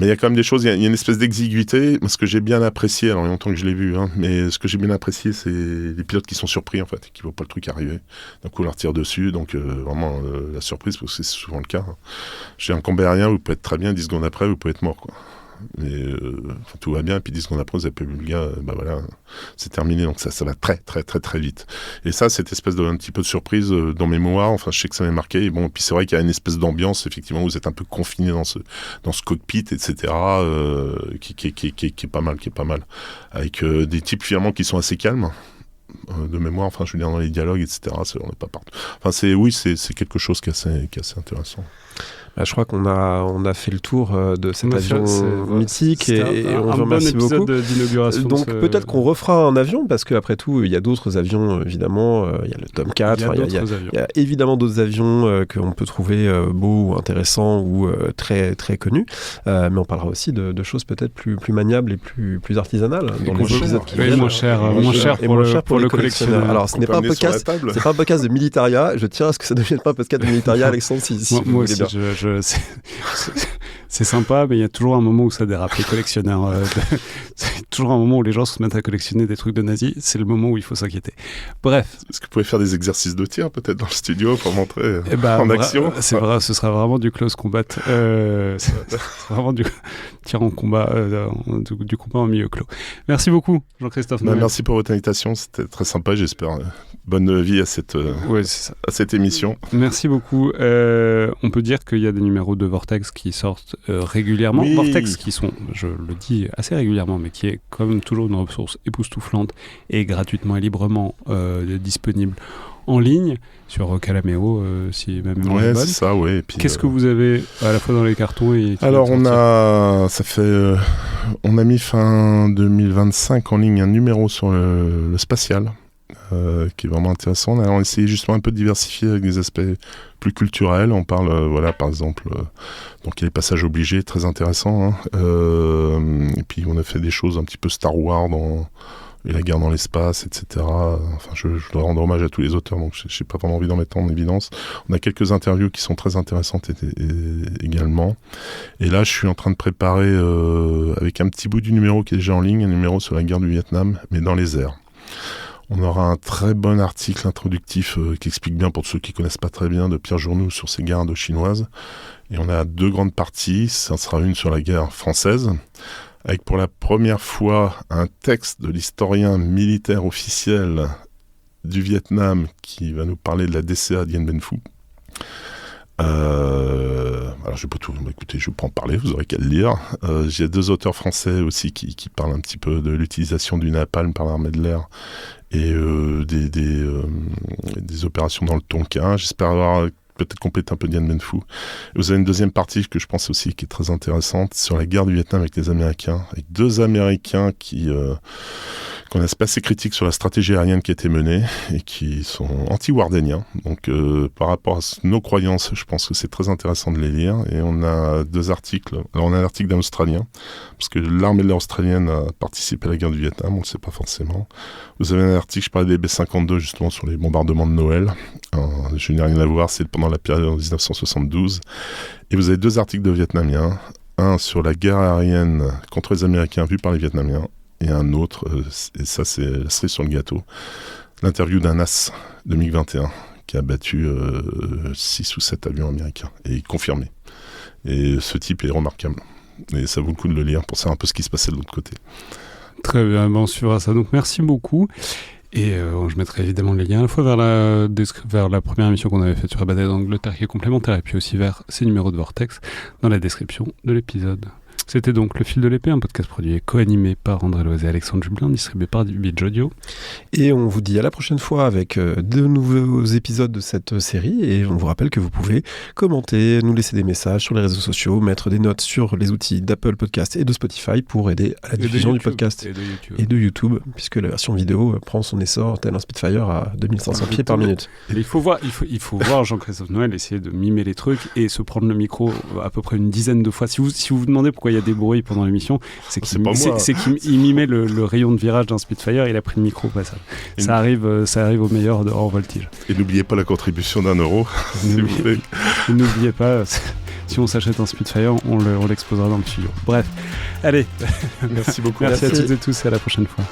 Mais il y a quand même des choses, il y a une espèce d'exiguïté. Ce que j'ai bien apprécié, alors il y a longtemps que je l'ai vu, hein, mais ce que j'ai bien apprécié, c'est les pilotes qui sont surpris, en fait, qui ne voient pas le truc arriver. D'un coup, on leur tire dessus, donc vraiment la surprise, parce que c'est souvent le cas. Hein. J'ai un combat aérien, vous pouvez être très bien, 10 secondes après, vous pouvez être mort, quoi. Mais tout va bien, et puis 10 secondes après, vous avez pas vu le gars, voilà, c'est terminé. Donc ça va très, très, très, très vite. Et ça, cette espèce un petit peu de surprise dans mes mémoires, enfin, je sais que ça m'a marqué. Et bon, puis c'est vrai qu'il y a une espèce d'ambiance, effectivement, où vous êtes un peu confiné dans ce cockpit, etc., qui est pas mal. Avec des types, finalement, qui sont assez calmes. De mémoire, enfin, je veux dire, dans les dialogues, etc., on n'est pas partout. Enfin, c'est quelque chose qui est assez intéressant. Je crois qu'on a fait le tour de cet avion mythique et on vous remercie beaucoup. Donc peut-être qu'on refera un avion parce qu'après tout, il y a d'autres avions, évidemment. Il y a le Tomcat, il y a évidemment d'autres avions qu'on peut trouver beaux ou intéressants ou très, très connus. Mais on parlera aussi de choses peut-être plus maniables et plus artisanales dans les épisodes qui viennent. Moins cher pour le collectionneur. Alors, ce n'est pas un podcast, c'est pas un podcast de Militaria. Je tiens à ce que ça ne devienne pas un podcast de Militaria, Alexandre, si vous voulez bien. C'est sympa, mais il y a toujours un moment où ça dérape, les collectionneurs. C'est toujours un moment où les gens se mettent à collectionner des trucs de nazis. C'est le moment où il faut s'inquiéter. Bref. Est-ce que vous pouvez faire des exercices de tir peut-être dans le studio pour montrer en action? C'est vrai, ce sera vraiment du close combat. C'est vraiment du tir en combat, du combat en milieu clos. Merci beaucoup, Jean-Christophe Noël. Merci pour votre invitation, c'était très sympa, j'espère. Bonne vie à cette émission. Merci beaucoup. On peut dire qu'il y a des numéros de Vortex qui sortent régulièrement. Oui. Vortex qui sont, je le dis assez régulièrement, mais qui est comme toujours une ressource époustouflante et gratuitement et librement disponible en ligne sur Calameo, si ma mémoire est bonne. C'est ça, ouais. Qu'est-ce que vous avez à la fois dans les cartons et alors on a mis fin 2025 en ligne un numéro sur le spatial. Qui est vraiment intéressant. On a essayé justement un peu de diversifier avec des aspects plus culturels. On parle, par exemple, donc il y a les passages obligés, très intéressants. Et puis on a fait des choses un petit peu Star Wars et la guerre dans l'espace, etc. Enfin, je dois rendre hommage à tous les auteurs, donc je n'ai pas vraiment envie d'en mettre en évidence. On a quelques interviews qui sont très intéressantes également. Et là, je suis en train de préparer, avec un petit bout du numéro qui est déjà en ligne, un numéro sur la guerre du Vietnam, mais dans les airs. On aura un très bon article introductif qui explique bien, pour ceux qui ne connaissent pas très bien, de Pierre Journoux sur ces guerres indochinoises. Et on a 2 grandes parties. Ça sera une sur la guerre française, avec pour la première fois un texte de l'historien militaire officiel du Vietnam qui va nous parler de la DCA Dien Bien Phu. Alors je vais pas tout, écoutez, je vais pas en parler, vous aurez qu'à le lire. J'ai 2 auteurs français aussi qui parlent un petit peu de l'utilisation du napalm par l'armée de l'air et des opérations dans le Tonkin. J'espère avoir peut-être compléter un peu Dien Bien Phu. Et vous avez une deuxième partie que je pense aussi qui est très intéressante sur la guerre du Vietnam avec les Américains, avec 2 Américains qui ont un aspect assez critique sur la stratégie aérienne qui a été menée et qui sont anti-wardéniens. Donc par rapport à nos croyances, je pense que c'est très intéressant de les lire. Et on a 2 articles. Alors on a un article d'un Australien, parce que l'armée de l'air australienne a participé à la guerre du Vietnam, on ne le sait pas forcément. Vous avez un article, je parlais des B-52 justement sur les bombardements de Noël. Je n'ai rien à voir, c'est pendant la période en 1972. Et vous avez 2 articles de Vietnamiens, un sur la guerre aérienne contre les Américains vue par les Vietnamiens, et un autre, et ça c'est la cerise sur le gâteau, l'interview d'un as de MiG-21 qui a battu 6 ou 7 avions américains, et confirmé. Et ce type est remarquable. Et ça vaut le coup de le lire pour savoir un peu ce qui se passait de l'autre côté. Très bien, on suivra ça. Donc merci beaucoup. Et je mettrai évidemment les liens à la fois vers la première émission qu'on avait faite sur la bataille d'Angleterre qui est complémentaire, et puis aussi vers ces numéros de Vortex dans la description de l'épisode. C'était donc Le Fil de l'Épée, un podcast produit et co-animé par André Loise et Alexandre Jublin, distribué par Beach Audio. Et on vous dit à la prochaine fois avec 2 nouveaux épisodes de cette série. Et on vous rappelle que vous pouvez commenter, nous laisser des messages sur les réseaux sociaux, mettre des notes sur les outils d'Apple Podcast et de Spotify pour aider à la diffusion du podcast. Et de YouTube, puisque la version vidéo prend son essor tel un Spitfire à 2500 pieds par minute. Il faut voir Jean-Christophe Noël essayer de mimer les trucs et se prendre le micro à peu près une dizaine de fois. Si vous vous demandez pourquoi il y a des bruits pendant l'émission, c'est qu'il mimait le rayon de virage d'un Spitfire et il a pris le micro au passage. Ça arrive au meilleur de hors voltige. Et n'oubliez pas la contribution d'€1, s'il vous plaît. Et n'oubliez pas, si on s'achète un Spitfire, on l'exposera dans le studio. Bref, allez. Merci beaucoup. Merci à toutes et tous et à la prochaine fois.